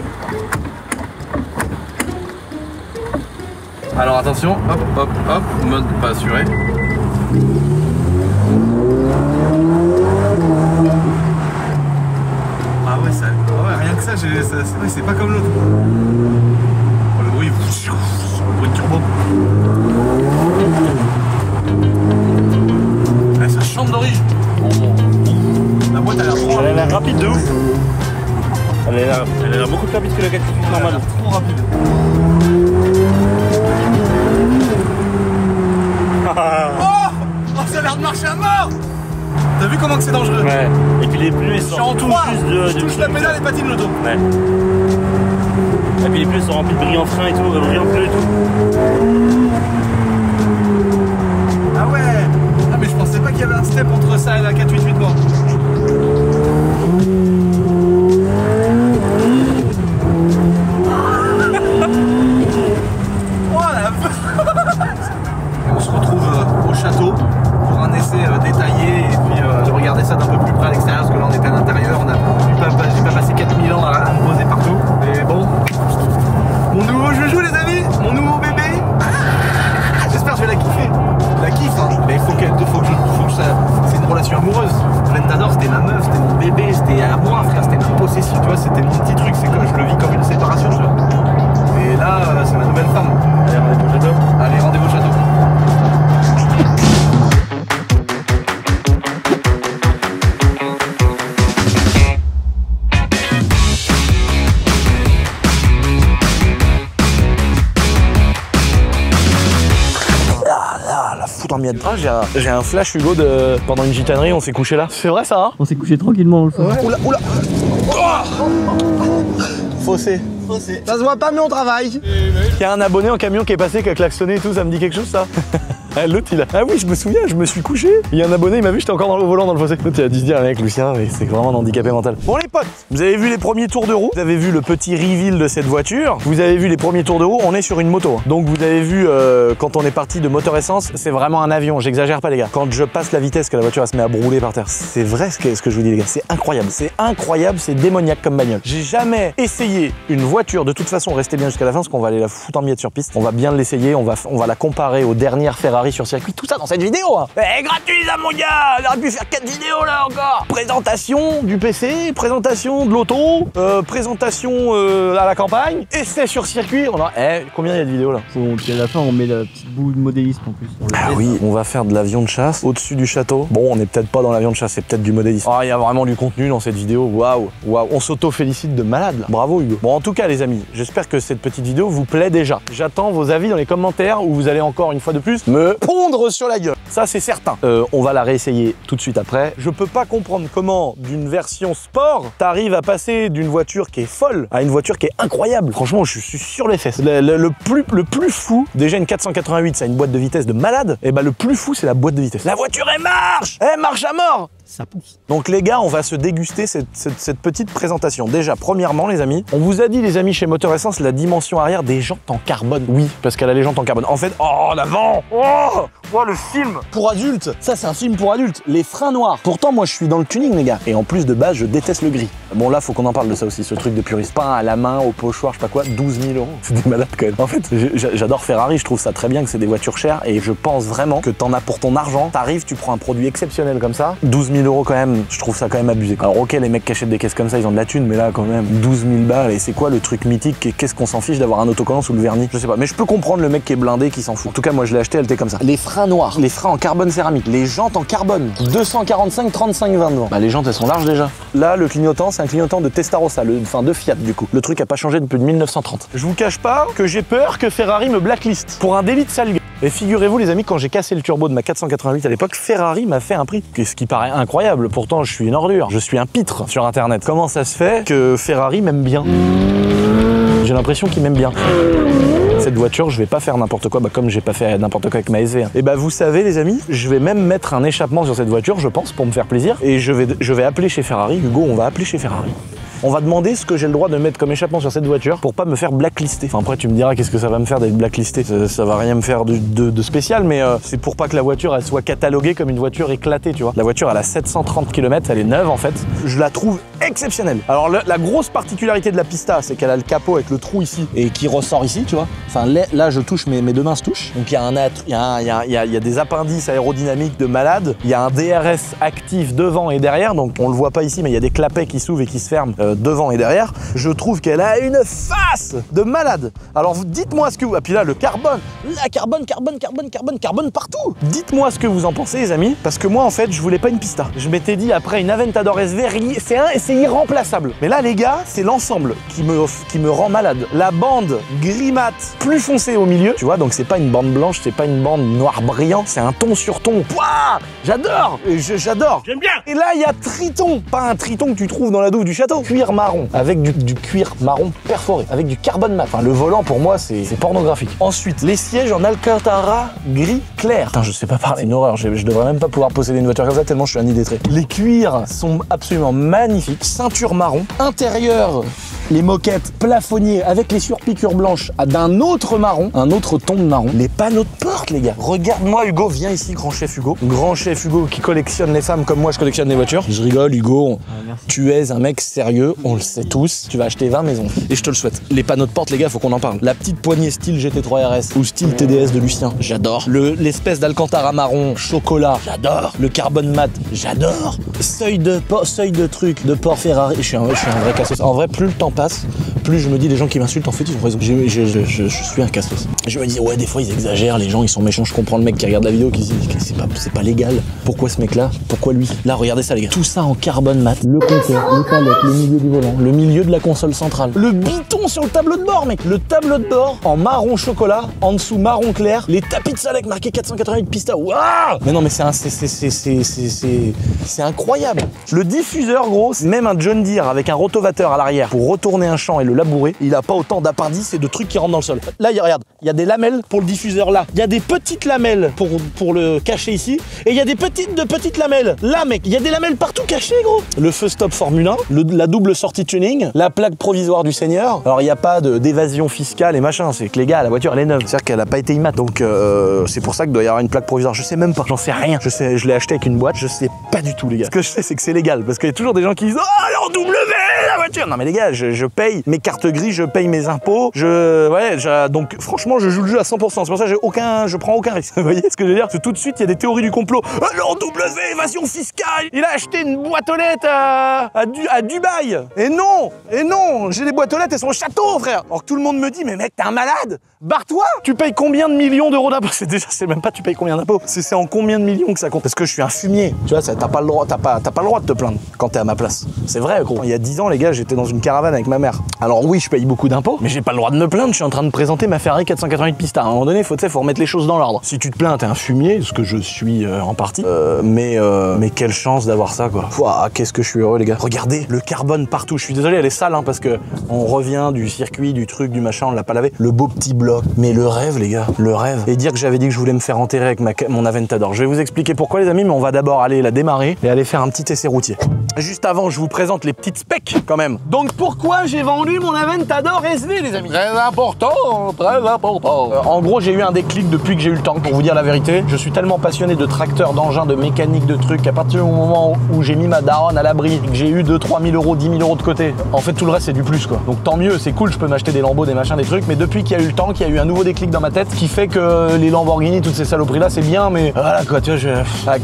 Alors attention, hop, hop, hop, mode pas assuré. Ah ouais, ça, rien que ça, c'est pas comme l'autre. Oh, le bruit de turbo. Ah, ça chante d'origine. La boîte elle a l'air trop Elle a l'air rapide de ouf. Elle a l'air beaucoup plus rapide que la 4x8 normale. trop rapide. Oh, ça a l'air de marcher à mort. T'as vu comment que c'est dangereux? Ouais. Et puis les pneus ils Je suis sont en tous 3, juste je touche la pédale et patine l'auto. Ouais. Et puis les pneus sont remplis de brillant frein et tout, brillant pneu et tout. Ah ouais. Ah mais je pensais pas qu'il y avait un step entre ça et la 488 moi. On se retrouve au château pour un essai détaillé et puis de regarder ça d'un peu plus près à l'extérieur parce que là on était à l'intérieur, j'ai pas passé 4000 ans à me poser partout. Mais bon, mon nouveau joujou les amis, mon nouveau bébé. J'espère que je vais la kiffer. La kiffe hein, mais faut que ça. C'est une relation amoureuse. Plentador c'était ma meuf, c'était mon bébé, c'était à moi frère, c'était ma possession, tu vois, c'était mon petit truc, c'est que je le vis comme une séparation, tu vois. Et là c'est ma nouvelle femme. Allez, rendez-vous au château. Allez, rendez-vous au château. La foutre en miettes. Ah, j'ai un flash Hugo de pendant une gitanerie, on s'est couché là. C'est vrai ça hein? On s'est couché tranquillement. Oula, oula. Fossé. Ça se voit pas mais on travaille. Il y a un abonné en camion qui est passé, qui a klaxonné et tout, ça me dit quelque chose ça? L'autre il a... Ah oui je me souviens, je me suis couché. Il y a un abonné, il m'a vu, j'étais encore au volant dans le fossé. L'autre il a dû se dire avec Lucien, mais c'est vraiment un handicapé mental. Bon les potes, vous avez vu les premiers tours de roue, vous avez vu le petit reveal de cette voiture, vous avez vu les premiers tours de roue, on est sur une moto. Donc vous avez vu quand on est parti de moteur essence, c'est vraiment un avion, j'exagère pas les gars. Quand je passe la vitesse que la voiture elle se met à brouler par terre, c'est vrai ce que je vous dis les gars, c'est incroyable, c'est démoniaque comme bagnole. J'ai jamais essayé une voiture, de toute façon restez bien jusqu'à la fin parce qu'on va aller la foutre en miettes sur piste. On va bien l'essayer, on va la comparer aux dernières Ferrari Ferrari sur circuit, tout ça dans cette vidéo. Hein. Eh, gratuit ça mon gars, j'aurais pu faire 4 vidéos là encore. Présentation du PC, présentation de l'auto, présentation à la campagne, essai sur circuit. On a... Eh, combien il y a de vidéos là? À la fin, on met la petite boue de modélisme en plus. Ah oui, on va faire de l'avion de chasse au-dessus du château. Bon, on n'est peut-être pas dans l'avion de chasse, c'est peut-être du modélisme. Ah, il y a vraiment du contenu dans cette vidéo. Waouh, waouh, on s'auto-félicite de malade là. Bravo Hugo. Bon, en tout cas les amis, j'espère que cette petite vidéo vous plaît déjà. J'attends vos avis dans les commentaires où vous allez encore une fois de plus me pondre sur la gueule. Ça c'est certain. On va la réessayer tout de suite après. Je peux pas comprendre comment d'une version sport, t'arrives à passer d'une voiture qui est folle à une voiture qui est incroyable. Franchement, je suis sur les fesses. Le plus fou, déjà une 488, ça a une boîte de vitesse de malade. Et bah le plus fou, c'est la boîte de vitesse. La voiture, elle marche à mort. Ça pousse. Donc les gars, on va se déguster cette petite présentation. Déjà, premièrement les amis, on vous a dit les amis chez Moteur Essence, la dimension arrière des jantes en carbone. Oui, parce qu'elle a les jantes en carbone. En fait, oh l'avant, oh le film pour adultes. Ça c'est un film pour adultes. Les freins noirs. Pourtant moi je suis dans le tuning les gars. Et en plus de base, je déteste le gris. Bon là, faut qu'on en parle de ça aussi, ce truc de puriste. Peint à la main, au pochoir, je sais pas quoi, 12 000 €. C'est des malades quand même. En fait, j'adore Ferrari, je trouve ça très bien que c'est des voitures chères et je pense vraiment que t'en as pour ton argent. T'arrives, tu prends un produit exceptionnel comme ça, 12 000 € quand même. Je trouve ça quand même abusé. Alors ok, les mecs qui achètent des caisses comme ça, ils ont de la thune, mais là quand même, 12 000 balles, et c'est quoi le truc mythique? Qu'est-ce qu'on s'en fiche d'avoir un autocollant sous le vernis? Je sais pas, mais je peux comprendre le mec qui est blindé, qui s'en fout. En tout cas, moi je l'ai acheté, elle était comme ça. Les freins noirs, les freins en carbone céramique, les jantes en carbone, 245, 35, 20 devant. Bah les jantes elles sont larges déjà. Là, le clignotant, c'est un clignotant de Testarossa, enfin de Fiat du coup. Le truc a pas changé depuis 1930. Je vous cache pas que j'ai peur que Ferrari me blacklist pour un délit de sale gueule. Et figurez-vous les amis, quand j'ai cassé le turbo de ma 488 à l'époque, Ferrari m'a fait un prix. Ce qui paraît incroyable, pourtant je suis une ordure, je suis un pitre sur internet. Comment ça se fait que Ferrari m'aime bien? J'ai l'impression qu'il m'aime bien. Cette voiture, je vais pas faire n'importe quoi, comme j'ai pas fait n'importe quoi avec ma SV. Et bah vous savez les amis, je vais même mettre un échappement sur cette voiture, je pense, pour me faire plaisir. Et je vais appeler chez Ferrari, Hugo, on va appeler chez Ferrari. On va demander ce que j'ai le droit de mettre comme échappement sur cette voiture pour pas me faire blacklister. Enfin après tu me diras qu'est-ce que ça va me faire d'être blacklisté. Ça va rien me faire de spécial, mais c'est pour pas que la voiture elle soit cataloguée comme une voiture éclatée, tu vois. La voiture elle a 730 km, elle est neuve en fait. Je la trouve exceptionnelle. Alors la grosse particularité de la Pista, c'est qu'elle a le capot avec le trou ici et qui ressort ici, tu vois. Enfin là je touche, mes deux mains se touchent. Donc il y a des appendices aérodynamiques de malade. Il y a un DRS actif devant et derrière, donc on le voit pas ici, mais il y a des clapets qui s'ouvrent et qui se ferment devant et derrière. Je trouve qu'elle a une face de malade. Alors dites-moi ce que vous... Ah puis là le carbone, la carbone partout. Dites-moi ce que vous en pensez les amis, parce que moi en fait je voulais pas une Pista. Je m'étais dit après une Aventador SV, c'est irremplaçable. Mais là les gars, c'est l'ensemble qui me rend malade. La bande gris mat plus foncée au milieu, tu vois, donc c'est pas une bande blanche, c'est pas une bande noir brillant, c'est un ton sur ton. Pouah, j'adore, j'adore. J'aime bien. Et là il y a Triton, pas un Triton que tu trouves dans la douve du château, cuir marron, avec du cuir marron perforé, avec du carbone mat. Enfin, le volant pour moi c'est pornographique. Ensuite, les sièges en Alcantara gris clair. Putain, je sais pas parler, une horreur. Je devrais même pas pouvoir posséder une voiture comme ça tellement je suis un illettré. Les cuirs sont absolument magnifiques. Ceinture marron. Intérieur, les moquettes plafonniers avec les surpiqûres blanches d'un autre marron, un autre ton de marron. Les panneaux de porte, les gars. Regarde-moi, Hugo, viens ici, grand chef Hugo. Grand chef Hugo qui collectionne les femmes comme moi, je collectionne les voitures. Je rigole, Hugo. Tu es un mec sérieux, on le sait tous. Tu vas acheter 20 maisons. Et je te le souhaite. Les panneaux de porte, les gars, faut qu'on en parle. La petite poignée style GT3 RS ou style TDS de Lucien, j'adore. L'espèce d'Alcantara marron, chocolat, j'adore. Le carbone mat, j'adore. Seuil de truc, de port Ferrari. Je suis un vrai cassos. En vrai, plus le temps passe, plus je me dis les gens qui m'insultent en fait ils ont raison. Je suis un cassos. Je me dis ouais des fois ils exagèrent, les gens ils sont méchants. Je comprends le mec qui regarde la vidéo qui se dit c'est pas légal. Pourquoi ce mec là? Pourquoi lui? Là regardez ça les gars. Tout ça en carbone mat. Le compteur, les palettes, le milieu du volant, le milieu de la console centrale. Le biton sur le tableau de bord mec. Le tableau de bord en marron chocolat, en dessous marron clair. Les tapis de Salek marqué 488 Pista. Waouh! Mais non mais c'est incroyable. Le diffuseur gros, même un John Deere avec un rotovateur à l'arrière pour retourner un champ et le labourer, il a pas autant d'appendices et de trucs qui rentrent dans le sol. Là, regarde, il y a des lamelles pour le diffuseur là. Il y a des petites lamelles pour le cacher ici. Et il y a des petites lamelles. Là, mec, il y a des lamelles partout cachées, gros. Le feu stop Formule 1, la double sortie tuning, la plaque provisoire du Seigneur. Alors, il n'y a pas d'évasion fiscale et machin. C'est que les gars, la voiture, elle est neuve. C'est-à-dire qu'elle a pas été immat. Donc, c'est pour ça qu'il doit y avoir une plaque provisoire. Je sais même pas. J'en sais rien. Je l'ai acheté avec une boîte. Je sais pas du tout, les gars. Ce que je sais, c'est que c'est légal. Parce qu'il y a toujours des gens qui disent oh, elle est en W, la voiture. Non, mais les gars, je paye mes cartes grises, je paye mes impôts. Donc, franchement, je joue le jeu à 100%. C'est pour ça que je prends aucun risque. Vous voyez ce que je veux dire? Parce que tout de suite, il y a des théories du complot. Alors, W, évasion fiscale. Il a acheté une boîte aux lettres à Dubaï. Et non, j'ai les boîtes aux lettres et son château, frère. Alors que tout le monde me dit, mais mec, t'es un malade. Barre-toi. Tu payes combien de millions d'euros d'impôts? C'est même pas tu payes combien d'impôts. C'est en combien de millions que ça compte. Parce que je suis un fumier. Tu vois, t'as pas le droit de te plaindre quand t'es à ma place. C'est vrai, gros. Il y a 10 ans, les gars, j'étais dans une caravane avec ma mère. Alors oui, je paye beaucoup d'impôts, mais j'ai pas le droit de me plaindre. Je suis en train de présenter ma Ferrari 488 Pista. À un moment donné, faut remettre les choses dans l'ordre. Si tu te plains, t'es un fumier, ce que je suis en partie. Mais quelle chance d'avoir ça, quoi. Pouah, qu'est-ce que je suis heureux, les gars. Regardez le carbone partout. Je suis désolé, elle est sale, hein, parce que on revient du circuit, du truc, du machin, on l'a pas lavé. Le beau petit bloc. Mais le rêve, les gars, le rêve. Et dire que j'avais dit que je voulais me faire enterrer avec mon Aventador. Je vais vous expliquer pourquoi, les amis, mais on va d'abord aller la démarrer et aller faire un petit essai routier. Juste avant, je vous présente les petites specs, quand même. Donc, pourquoi j'ai vendu mon Aventador SV, les amis? Très important, très important. En gros, j'ai eu un déclic depuis que j'ai eu le temps, pour vous dire la vérité. Je suis tellement passionné de tracteurs, d'engins, de mécanique, de trucs, qu'à partir du moment où j'ai mis ma daronne à l'abri, que j'ai eu 2-3 000 euros, 10 000 euros de côté, en fait, tout le reste, c'est du plus, quoi. Donc, tant mieux, c'est cool, je peux m'acheter des Lambeaux, des machins, des trucs, mais depuis qu'il y a eu le temps, qu'il y a eu un nouveau déclic dans ma tête, qui fait que les Lamborghini, toutes ces saloperies-là, c'est bien, mais voilà, quoi, tu vois,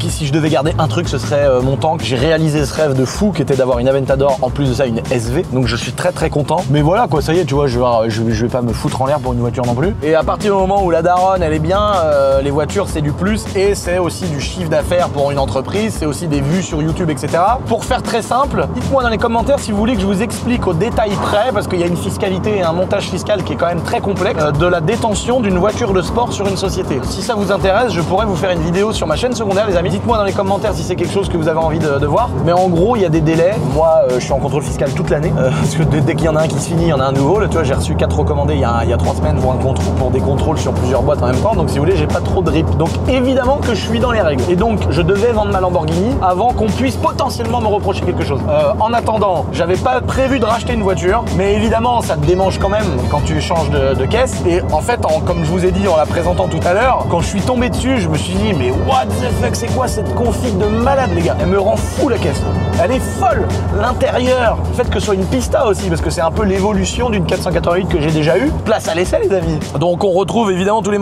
si je devais garder un truc, ce serait mon tank. J'ai réalisé ce rêve de fou qui était d'avoir une Aventador, en plus de ça, une SV, donc je suis très très content. Mais voilà, quoi, ça y est, tu vois, je vais pas me foutre en l'air pour une voiture non plus. Et à partir du moment où la daronne, elle est bien, les voitures, c'est du plus, et c'est aussi du chiffre d'affaires pour une entreprise, c'est aussi des vues sur YouTube, etc. Pour faire très simple, dites-moi dans les commentaires si vous voulez que je vous explique au détail près, parce qu'il y a une fiscalité et un montage fiscal qui est quand même très complexe, de la détention d'une voiture de sport sur une société. Si ça vous intéresse, je pourrais vous faire une vidéo sur ma chaîne secondaire, les amis. Dites-moi dans les commentaires si c'est quelque chose que vous avez envie de voir. Mais en gros, il y a des délais. Moi, je suis en contrôle fiscal toute l'année, parce que dès qu'il y en a un qui se finit, il y en a un nouveau. Là, tu vois, j'ai reçu 4 recommandés il y a 3 semaines pour des contrôles sur plusieurs boîtes en même temps. Donc, si vous voulez, j'ai pas trop de rip. Donc, évidemment que je suis dans les règles. Et donc, je devais vendre ma Lamborghini avant qu'on puisse potentiellement me reprocher quelque chose. En attendant, j'avais pas prévu de racheter une voiture, mais évidemment, ça te démange quand même quand tu changes de caisse. Et en fait, comme je vous ai dit en la présentant tout à l'heure, quand je suis tombé dessus, je me suis dit, mais what the fuck, c'est quoi cette config de malade, les gars? Elle me rend fou, la caisse. Elle est folle. L'intérieur, le fait que ce soit une Pista aussi, parce que c'est un peu l'évolution d'une 488 que j'ai déjà eu. Place à l'essai, les amis. Donc on retrouve évidemment tous les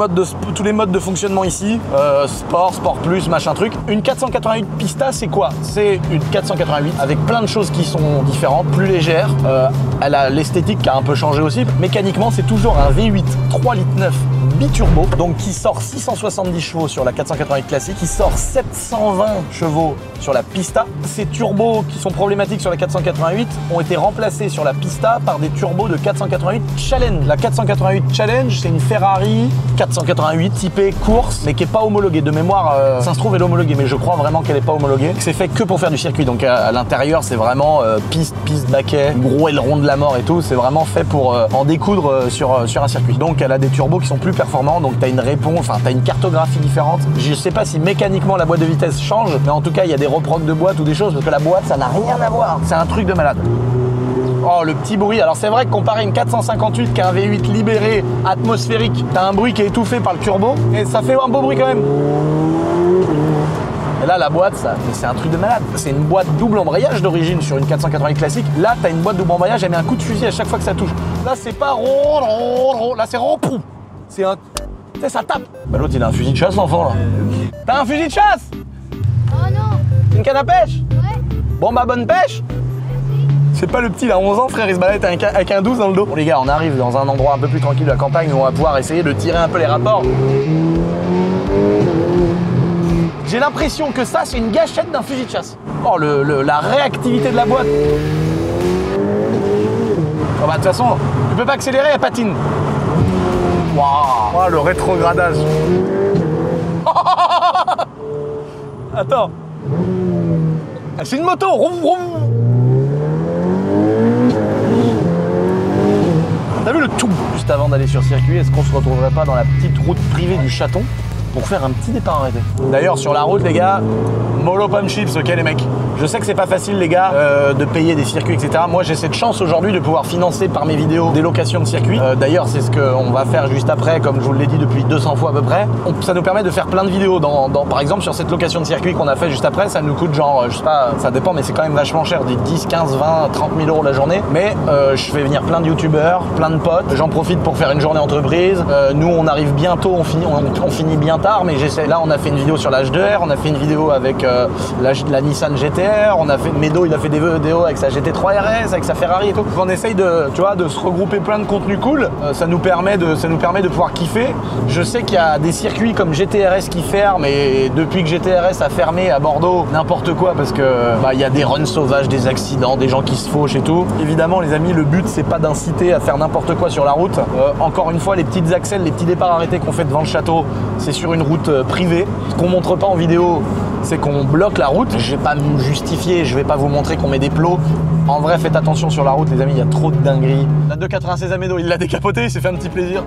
modes de fonctionnement ici. Sport, Sport Plus, machin truc. Une 488 Pista, c'est quoi? C'est une 488 avec plein de choses qui sont différentes, plus légères. Elle a l'esthétique qui a un peu changé aussi. Mécaniquement, c'est toujours un V8 3,9 litres biturbo, donc qui sort 670 chevaux sur la 488 classique, qui sort 720 chevaux sur la Pista. Ces turbos qui sont problématiques sur la 488 ont été remplacés sur la Pista par des turbos de 488 Challenge. La 488 Challenge, c'est une Ferrari 488 typée course, mais qui n'est pas homologuée. De mémoire, ça se trouve, elle est homologuée, mais je crois vraiment qu'elle n'est pas homologuée. C'est fait que pour faire du circuit, donc à l'intérieur, c'est vraiment piste, baquet, gros aileron de la mort et tout. C'est vraiment fait pour en découdre sur un circuit. Donc elle a des turbos qui sont plus performants, donc tu as une réponse, enfin tu as une cartographie différente. Je sais pas si mécaniquement la boîte de vitesse change, mais en tout cas il y a des reprocs de boîte ou des choses, parce que la boîte ça n'a rien à voir. C'est un truc de malade. Oh, le petit bruit. Alors c'est vrai que comparé à une 458 qui a un V8 libéré atmosphérique, t'as un bruit qui est étouffé par le turbo, et ça fait un beau bruit quand même. Et là, la boîte, c'est un truc de malade. C'est une boîte double embrayage d'origine sur une 488 classique. Là, t'as une boîte double embrayage, elle met un coup de fusil à chaque fois que ça touche. Là, c'est pas rond, là, c'est rond, poum. C'est un... Tu sais, ça tape. Bah, l'autre, il a un fusil de chasse, l'enfant, là. T'as un fusil de chasse? Oh non. Une canne à pêche? Ouais. Bon, bah, bonne pêche. C'est pas le petit, il a 11 ans, frère, il se balade avec un 12 dans le dos. Bon, les gars, on arrive dans un endroit un peu plus tranquille de la campagne où on va pouvoir essayer de tirer un peu les rapports. J'ai l'impression que ça, c'est une gâchette d'un fusil de chasse. Oh, la réactivité de la boîte. Oh, bah, de toute façon, tu peux pas accélérer, elle patine. Waouh, oh, le rétrogradage. Attends. C'est une moto. Vroom, vroom. T'as vu le tout? Juste avant d'aller sur circuit, est-ce qu'on se retrouverait pas dans la petite route privée du Chaton pour faire un petit départ arrêté? D'ailleurs, sur la route, les gars, mollo pomme chips, ok les mecs? Je sais que c'est pas facile les gars de payer des circuits, etc. Moi j'ai cette chance aujourd'hui de pouvoir financer par mes vidéos des locations de circuits. D'ailleurs c'est ce qu'on va faire juste après, comme je vous l'ai dit depuis 200 fois à peu près. Ça nous permet de faire plein de vidéos. Par exemple sur cette location de circuit qu'on a fait juste après, ça nous coûte genre, je sais pas, ça dépend mais c'est quand même vachement cher, des 10, 15, 20, 30 000 euros la journée. Mais je fais venir plein de youtubeurs, plein de potes. J'en profite pour faire une journée entreprise. Nous on arrive bientôt, on finit bien tard, mais j'essaie. Là on a fait une vidéo sur la H2R, on a fait une vidéo avec la Nissan GTR, on a fait Medo, il a fait des vidéos avec sa GT3 RS, avec sa Ferrari et tout. On essaye de, tu vois, de se regrouper plein de contenus cool. Ça nous permet de pouvoir kiffer. Je sais qu'il y a des circuits comme GTRS qui ferment, et depuis que GTRS a fermé à Bordeaux, n'importe quoi, parce que il y a des runs sauvages, des accidents, des gens qui se fauchent et tout. Évidemment les amis, le but c'est pas d'inciter à faire n'importe quoi sur la route. Encore une fois, les petites axelles, les petits départs arrêtés qu'on fait devant le château, c'est sur une route privée. Ce qu'on montre pas en vidéo, c'est qu'on bloque la route. Je vais pas me justifier, je vais pas vous montrer qu'on met des plots. En vrai, faites attention sur la route, les amis, il y a trop de dingueries. La 296 à Medo, il l'a décapoté, il s'est fait un petit plaisir.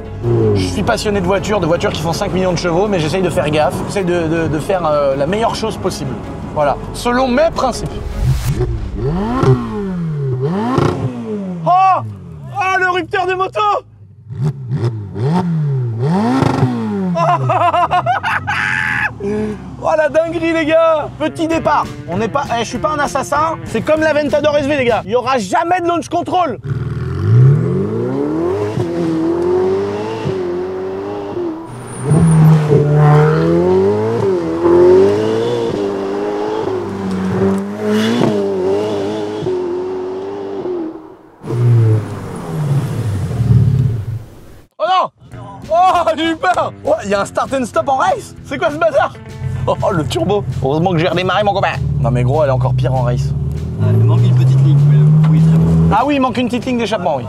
Je suis passionné de voitures qui font 5 millions de chevaux, mais j'essaye de faire gaffe. J'essaye de faire la meilleure chose possible. Voilà, selon mes principes. Oh, le rupteur de moto. Oh la dinguerie les gars. Petit départ. On n'est pas, je suis pas un assassin. C'est comme la Ventador SV les gars. Il y aura jamais de launch control. Oh non. Oh, j'ai eu peur. Oh, il y a un start and stop en race. C'est quoi ce bazar? Oh, le turbo. Heureusement que j'ai redémarré mon copain. Non mais gros, elle est encore pire en race. Il manque une petite ligne, mais oui, très bon. Ah oui, il manque une petite ligne d'échappement, oui.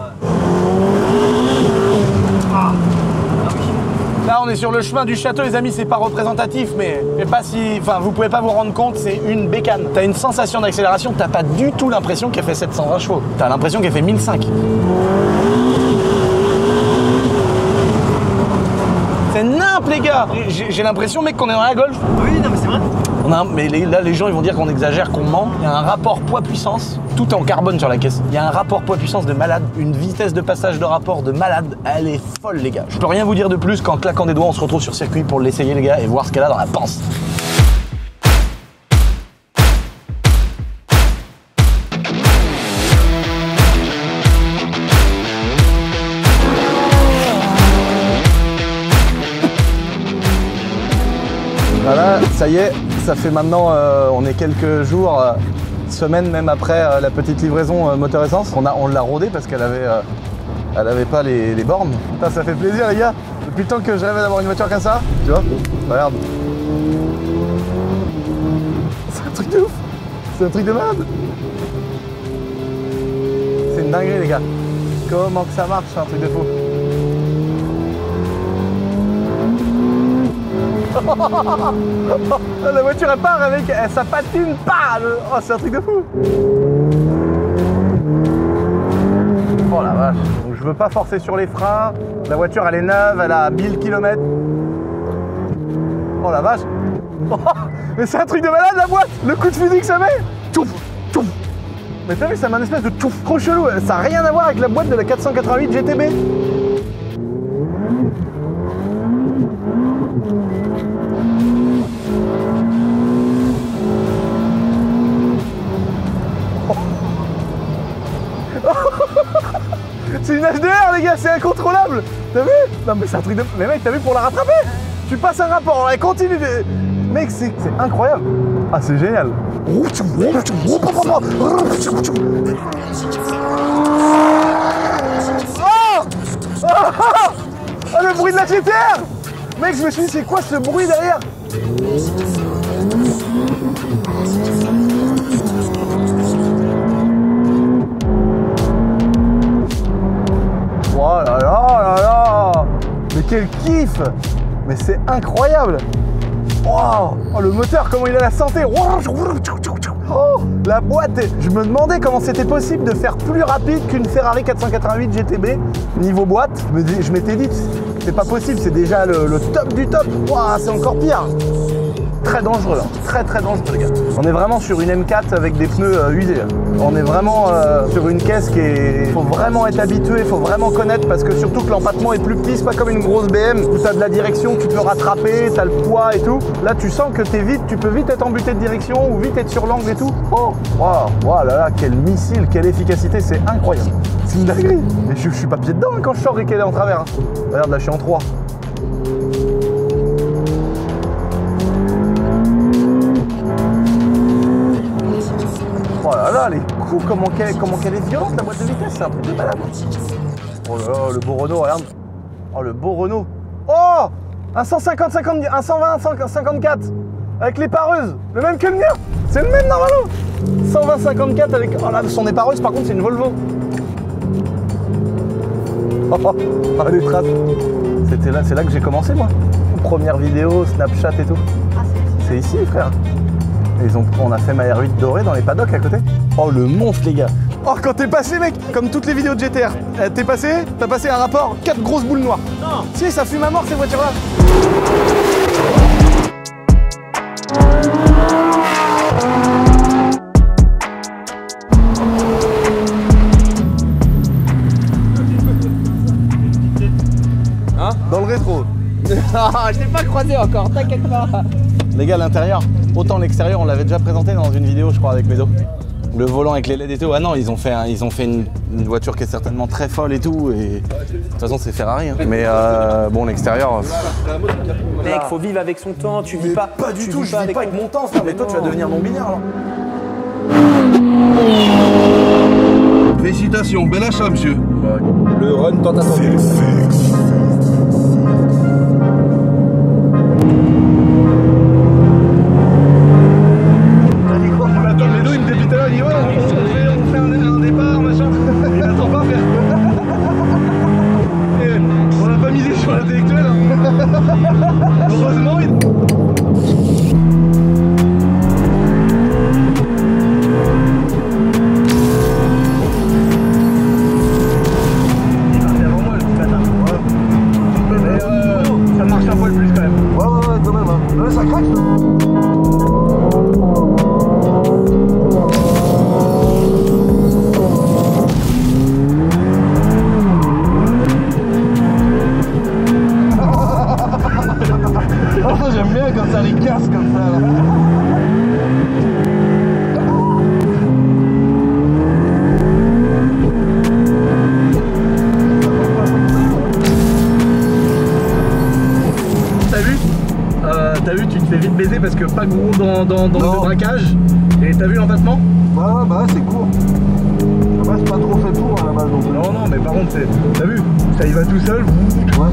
Là, on est sur le chemin du château, les amis, c'est pas représentatif, mais je sais pas si... Enfin, vous pouvez pas vous rendre compte, c'est une bécane. T'as une sensation d'accélération, t'as pas du tout l'impression qu'elle fait 720 chevaux. T'as l'impression qu'elle fait 1005. C'est nimp les gars. J'ai l'impression mec qu'on est dans la Golf. Oui, non mais c'est vrai. Mais là les gens ils vont dire qu'on exagère, qu'on ment. Il y a un rapport poids-puissance, tout est en carbone sur la caisse. Il y a un rapport poids-puissance de malade, une vitesse de passage de rapport de malade, elle est folle les gars. Je peux rien vous dire de plus qu'en claquant des doigts on se retrouve sur circuit pour l'essayer les gars et voir ce qu'elle a dans la panse. Voilà, ça y est, ça fait maintenant, on est quelques jours, semaines même après la petite livraison moteur essence. On l'a rodée parce qu'elle avait pas les bornes. Putain, ça fait plaisir les gars. Depuis le temps que je rêvais d'avoir une voiture comme ça, tu vois, regarde. C'est un truc de ouf, c'est un truc de malade. C'est une dinguerie les gars. Comment que ça marche, c'est un truc de fou. La voiture elle part avec, ça patine pas. Oh c'est un truc de fou. Oh la vache. Donc je veux pas forcer sur les freins. La voiture elle est neuve, elle a 1000 km. Oh la vache. Oh, mais c'est un truc de malade la boîte. Le coup de fusil que ça met. Touf, touf. Mais t'as vu ça met un espèce de touf trop chelou. Ça n'a rien à voir avec la boîte de la 488 GTB. C'est une HDR les gars, c'est incontrôlable. T'as vu? Non mais c'est un truc de... Mais mec, t'as vu pour la rattraper? Tu passes un rapport, elle continue de... Mec, c'est incroyable. Ah, c'est génial. Ah, le bruit de la GTR. Mec, je me suis dit, c'est quoi ce bruit derrière? Oh là là là là. Mais quel kiff. Mais c'est incroyable. Wow. Oh, le moteur, comment il a la santé. Oh, la boîte. Je me demandais comment c'était possible de faire plus rapide qu'une Ferrari 488 GTB niveau boîte. Je m'étais dit, c'est pas possible, c'est déjà le top du top. Wow, c'est encore pire. très dangereux, hein. Très dangereux les gars. On est vraiment sur une M4 avec des pneus usés. On est vraiment sur une caisse qui est... Faut vraiment être habitué, faut vraiment connaître parce que surtout que l'empattement est plus petit, c'est pas comme une grosse BM où t'as de la direction, tu peux rattraper, t'as le poids et tout. Là tu sens que tu peux vite être embuté de direction ou vite être sur l'angle et tout. Oh, waouh, là là, quel missile, quelle efficacité, c'est incroyable. C'est une dinguerie. Mais je suis pas pied dedans hein, quand je sors et qu'elle est en travers. Hein. Regarde là, je suis en 3. Oh là là, les coups, comment qu'elle est violente la boîte de vitesse, c'est un truc de malade. Oh là là, le beau Renault, regarde. Oh le beau Renault. Oh, un 150, 50, un 120, 54 avec les pareuses, le même que le mien. C'est le même normalement. 120, 54 avec... Oh là, son épareuse par contre c'est une Volvo. Oh, les traces. C'est là que j'ai commencé moi. Première vidéo, Snapchat et tout. C'est ici frère. On a fait ma R8 dorée dans les paddocks à côté. Oh le monstre les gars. Oh quand t'es passé mec, comme toutes les vidéos de GTR, t'as passé un rapport 4 grosses boules noires. Non. Si ça fume à mort ces voitures là. Hein? Dans le rétro. Je t'ai pas croisé encore, t'inquiète pas. Les gars, l'intérieur, autant l'extérieur, on l'avait déjà présenté dans une vidéo, je crois, avec Médo. Le volant avec les LED et tout. Ah non, ils ont fait une voiture qui est certainement très folle et tout. Et de toute façon, c'est Ferrari. Hein. Mais bon, l'extérieur. Mec, faut vivre avec son temps. Tu vis pas. Pas du tout. Je vis pas avec mon temps, frère. Mais toi, tu vas devenir non-binaire alors. Félicitations, bel achat, monsieur. Le run tant attendu. Heureusement, ça marche un poil plus quand même. Ouais, quand même. Hein. Ouais, ça craque. J'aime bien quand ça les casse comme ça là. T'as vu, tu te fais vite baiser parce que pas gros dans le braquage. Et t'as vu l'empattement? Ouais, bah c'est court. Là-bas c'est pas trop fait pour à la base donc. Non, mais par contre, t'as vu, ça y va tout seul. Ouais.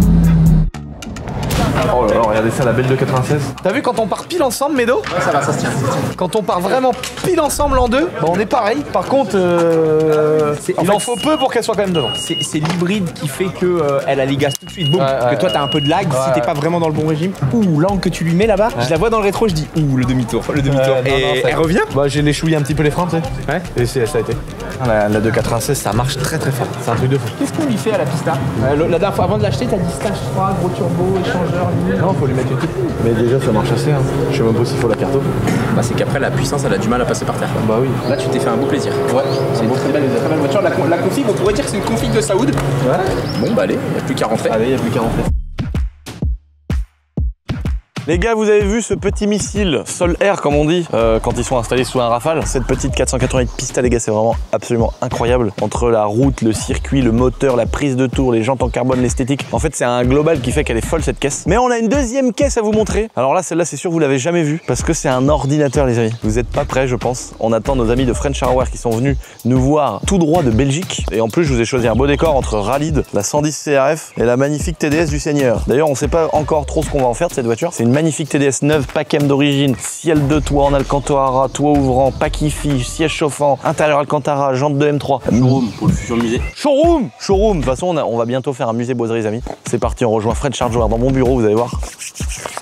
Oh là là, regardez ça, la belle de 96. T'as vu quand on part pile ensemble, Médo? Ouais, ça va, ça se tient. Quand on part vraiment pile ensemble en deux, bah on est pareil. Par contre, il en faut peu pour qu'elle soit quand même devant. C'est l'hybride qui fait que elle a les gaz tout de suite. Boum. Que toi t'as un peu de lag si t'es pas vraiment dans le bon régime. Ouh, l'angle que tu lui mets là-bas, je la vois dans le rétro, je dis ouh, le demi-tour. Et elle revient. Bah j'ai léchouillé un petit peu les freins, tu sais. Ouais. Et ça a été. La 296, ça marche très fort. C'est un truc de fou. Qu'est-ce qu'on lui fait à la pista? La dernière fois, avant de l'acheter, t'as dit stage 3, gros turbo, échangeur. Non, faut lui mettre une petite. Mais déjà ça marche assez, hein. Je sais même pas s'il faut la carte. Bah c'est qu'après la puissance elle a du mal à passer par terre. Bah oui. Là tu t'es fait un beau plaisir. Ouais. C'est une très belle voiture. La config, on pourrait dire que c'est une config de Saoud. Ouais. Bon bah allez, il n'y a plus qu'à rentrer. Allez, il n'y a plus qu'à rentrer. Les gars, vous avez vu ce petit missile sol-air comme on dit quand ils sont installés sous un Rafale. Cette petite 488 Pista, les gars, c'est vraiment absolument incroyable. Entre la route, le circuit, le moteur, la prise de tour, les jantes en carbone, l'esthétique. En fait, c'est un global qui fait qu'elle est folle cette caisse. Mais on a une deuxième caisse à vous montrer. Alors là, celle-là, c'est sûr, vous l'avez jamais vue parce que c'est un ordinateur, les amis. Vous n'êtes pas prêts, je pense. On attend nos amis de French Hardware qui sont venus nous voir tout droit de Belgique. Et en plus, je vous ai choisi un beau décor entre Rallyd, la 110 CRF et la magnifique TDS du Seigneur. D'ailleurs, on sait pas encore trop ce qu'on va en faire de cette voiture. C'est une magnifique TDS 9, pack M d'origine, ciel de toit en Alcantara, toit ouvrant, pack IFI, siège chauffant, intérieur Alcantara, jantes de M3. Showroom pour le futur musée. Showroom. De toute façon, on va bientôt faire un musée boiserie, les amis. C'est parti, on rejoint French Hardware dans mon bureau, vous allez voir.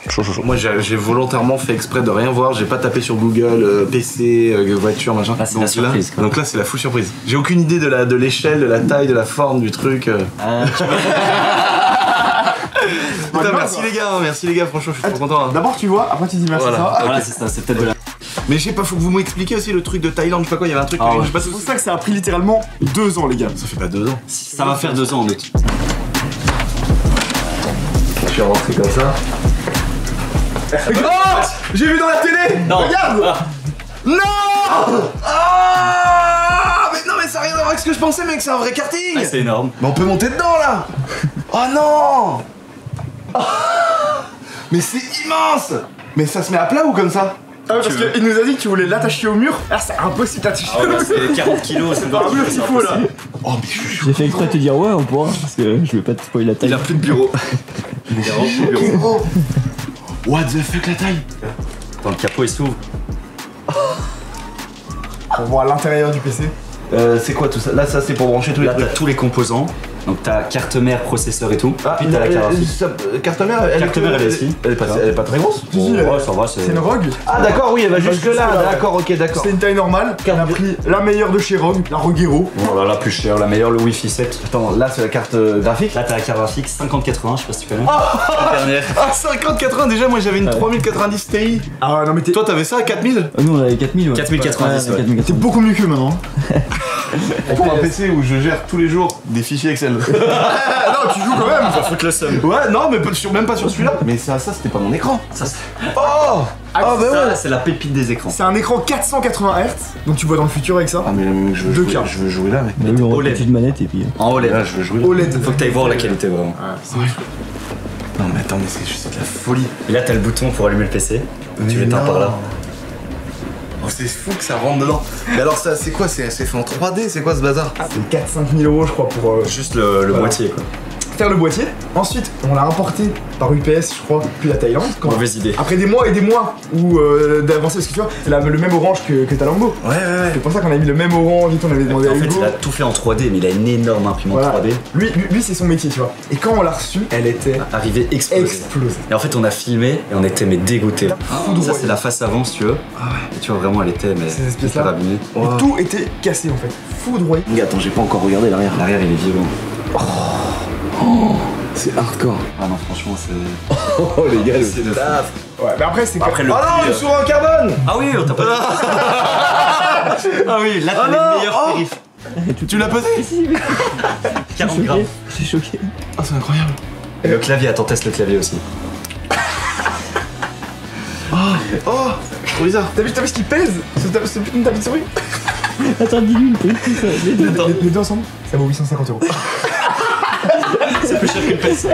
Chaud. Moi j'ai volontairement fait exprès de rien voir, j'ai pas tapé sur Google, PC, voiture, machin. Là c'est la surprise. Donc là c'est la full surprise. J'ai aucune idée de l'échelle, de la taille, de la forme du truc. Putain, merci les gars, franchement, je suis trop content. D'abord tu vois, après tu dis merci. Voilà, c'est ça, c'est peut-être de la. Mais je sais pas, faut que vous m'expliquiez aussi le truc de Thaïlande, je sais pas quoi, il y avait un truc. Je sais pas, C'est pour ça que ça a pris littéralement 2 ans les gars. ça fait pas 2 ans. Ça va faire 2 ans en août. Je suis rentré comme ça. Oh, j'ai vu dans la télé. Non. Regarde. Non. Ah, mais non, mais ça n'a rien à voir avec ce que je pensais, mec, c'est un vrai karting. Ah, c'est énorme. Mais on peut monter dedans là. Oh non. Oh, mais c'est immense. Mais ça se met à plat ou comme ça? Ah ouais, parce qu'il nous a dit que tu voulais l'attacher au mur. Ah, c'est impossible d'attacher au mur. C'est 40 kilos, c'est Un mur s'il faut là. Oh, mais je suis J'ai fait exprès de te dire ouais, on pourra, parce que je veux pas te spoiler la taille. Il a plus de bureau. Gros. What the fuck la taille? Dans le capot, il s'ouvre. On voit l'intérieur du PC. C'est quoi tout ça? Là, ça c'est pour brancher tous les Là, t'as trucs. tous les composants. Donc t'as carte mère, processeur et tout. Puis t'as la carte graphique. Carte mère, Carte mère, elle est ici. elle est pas très grosse. Ouais, ça va, C'est une Rogue. Ah d'accord, oui, elle va jusque là. là, ouais. D'accord, ok, d'accord. C'est une taille normale. On a pris la meilleure de chez Rogue, la Rogue Hero. Voilà, la plus chère, la meilleure, le Wi-Fi 7. Attends, là c'est la carte graphique. Là, t'as la carte graphique 5080, je sais pas si tu connais. Dernière. Ah 50-80 déjà, moi j'avais une 3090 Ti. Ah ouais, non mais t'es Toi t'avais ça à 4000? Nous on avait 4000, ouais. 4090, ouais. 4000. t'es beaucoup mieux que maintenant. Pour un PC où je gère tous les jours des fichiers Excel. Ah non, tu joues quand même. Ça fout le seum. Ouais, non, mais même pas sur celui-là. Mais ça c'était pas mon écran. Ça, Oh. Ah bah ouais. c'est la pépite des écrans. C'est un écran 480 Hz, donc tu vois dans le futur avec ça. Ah mais je veux 2K. jouer là, mec. On a eu OLED. une petite manette et puis. En OLED. Là, je veux jouer. OLED. Faut que t'ailles voir la qualité vraiment. Non mais attends, mais c'est de la folie. Et là, t'as le bouton pour allumer le PC. Mais Tu l'éteins non. par là. Oh, c'est fou que ça rentre dedans. Mais alors ça c'est quoi? C'est fait en 3D, c'est quoi ce bazar? C'est 4-5 000 euros je crois pour Juste le boîtier, quoi. faire le boîtier. Ensuite, on l'a importé par UPS, je crois, depuis la Thaïlande. Mauvaise idée. Après des mois et des mois où d'avancer, parce que tu vois, c'est le même orange que ta Lambo. Ouais. C'est pour ça qu'on a mis le même orange et tout, on avait demandé à En fait, Hugo. il a tout fait en 3D, mais il a une énorme imprimante Voilà. 3D. Lui c'est son métier, tu vois. Et quand on l'a reçu, elle était Arrivé explosé. explosée. Et en fait, on a filmé et on était mais dégoûtés. Ça, Foudroyé. c'est la face avant, si tu veux. Et tu vois, vraiment, elle était mais Ces espèces-là. hyper abîmée. Et tout était cassé en fait. Foudroyé. Attends, j'ai pas encore regardé l'arrière. L'arrière, il est violent. C'est hardcore. Ah non, franchement, c'est. Oh les gars, C'est de fou. Ouais, mais après c'est Après, le Oh non, prix, une souris en carbone. Ah oui, on t'a pas dit. Ah oui, là, t'as les meilleurs périphes. Tu l'as pesé? 40 grammes. Je suis choqué. Ah c'est incroyable. Et le clavier, attends, teste le clavier aussi. Oh, trop bizarre. T'as vu ce qu'il pèse ce putain de tapis de souris? Attends, dis-lui le prix. Les deux. Les deux ensemble, ça vaut 850 euros. C'est plus cher que le PC.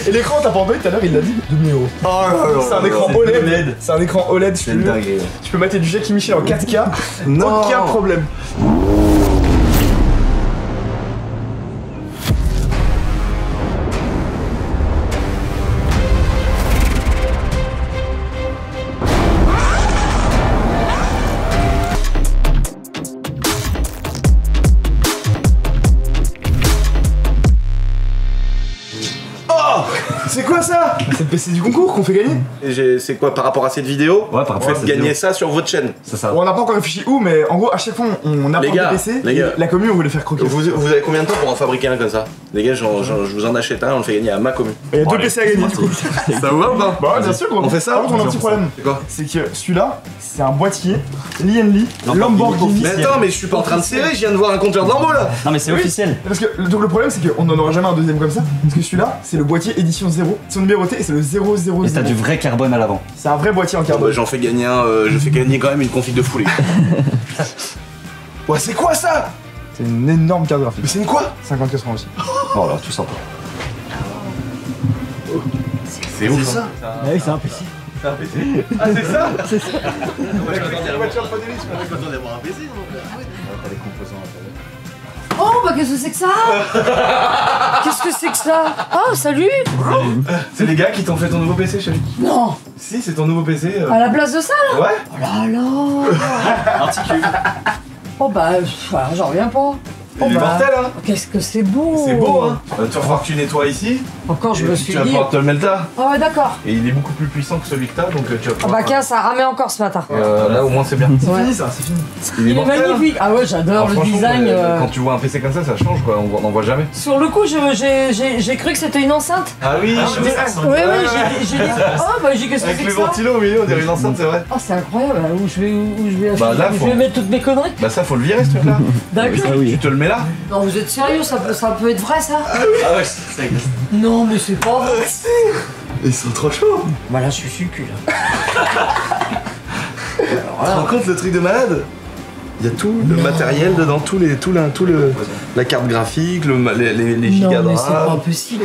Et l'écran, t'as pas entendu tout à l'heure, il l'a dit 2000 euros. Oh là là. C'est un écran OLED. C'est un écran OLED, je C'est te une jure. dinguerie. Tu peux mater du Jackie Michel en 4K. Non. Aucun problème. C'est quoi ça? C'est le PC du concours qu'on fait gagner. C'est quoi par rapport à cette vidéo? Ouais, par rapport à Faites cette gagner vidéo. ça sur votre chaîne. C'est ça. Bon, on n'a pas encore réfléchi où, mais en gros, à chaque fois, on apporte Les gars, des PC. les gars. et la commune, on veut les faire croquer. Vous avez combien de temps pour en fabriquer un comme ça? Les gars, je vous en achète un, on le fait gagner à ma commune. Il y a deux PC à gagner du coup. Ça vous va ou pas? Bah ouais, bien sûr, gros. On fait ça? Par contre, on a un petit problème. C'est quoi? C'est que celui-là, c'est un boîtier Lienli Lamborghini. Mais attends, mais je suis pas en train de serrer, je viens de voir un compteur de lambeaux là. Non, mais c'est Oui. officiel. Parce que donc le problème, c'est qu'on n'en aura jamais un deuxième comme ça. Parce que celui-là, c'est le boîtier édition 0. Son numéroté et c'est le 000. Et t'as du vrai carbone à l'avant. C'est un vrai boîtier en Bon, carbone. bah, j'en fais gagner un, je fais gagner quand même une config de foulée. Ouais, c'est quoi ça? C'est une énorme carte graphique. Mais c'est une quoi? 5080 aussi. Voilà, tout simple. C'est ouf ça. Ah oui, c'est un PC. Ah, c'est ça? C'est ça. Oh, bah qu'est-ce que c'est que ça? Qu'est-ce que c'est que ça? Oh, salut! C'est les gars qui t'ont fait ton nouveau PC, chérie. Non! Si, c'est ton nouveau PC. À la place de ça, là? Ouais. Oh là là! Un petit cube. Oh bah, j'en reviens pas. Oh Il est bah, mortel, hein. qu'est-ce que c'est beau! C'est beau, hein. Tu vas falloir que tu nettoies ici. Encore, je me suis Tu vas dit. pouvoir te le mettre là. Ah ouais, d'accord. Et il est beaucoup plus puissant que celui que t'as, donc tu vas Ah pouvoir. bah, ça a ramé encore ce matin. Là, au moins, c'est bien. C'est Ouais. fini ça, c'est fini. Il est mortel, hein. magnifique. Ah ouais, j'adore le franchement, design. Quand tu vois un PC comme ça change quoi, on n'en voit jamais. Sur le coup, j'ai cru que c'était une enceinte. Ah oui, Ouais, j'ai dit. Oh bah, j'ai qu'est-ce que c'est avec que le ça? ventilo, oui, on dirait une enceinte, c'est vrai. Oh, c'est incroyable. Où je vais acheter, Bah, là, où faut- je vais mettre toutes mes conneries. Bah, ça, faut le virer ce truc là. D'accord. Tu te le mets là. Non, vous êtes sérieux? Ça peut être vrai, ça? Ah ouais, ça existe. Non, mais c'est pas vrai. Ils sont trop chauds. Bah là, je suis sur le cul, là. Tu te rends compte le truc de malade? Il y a tout le matériel dedans, la carte graphique, les gigas Non, de mais c'est RAM. pas possible.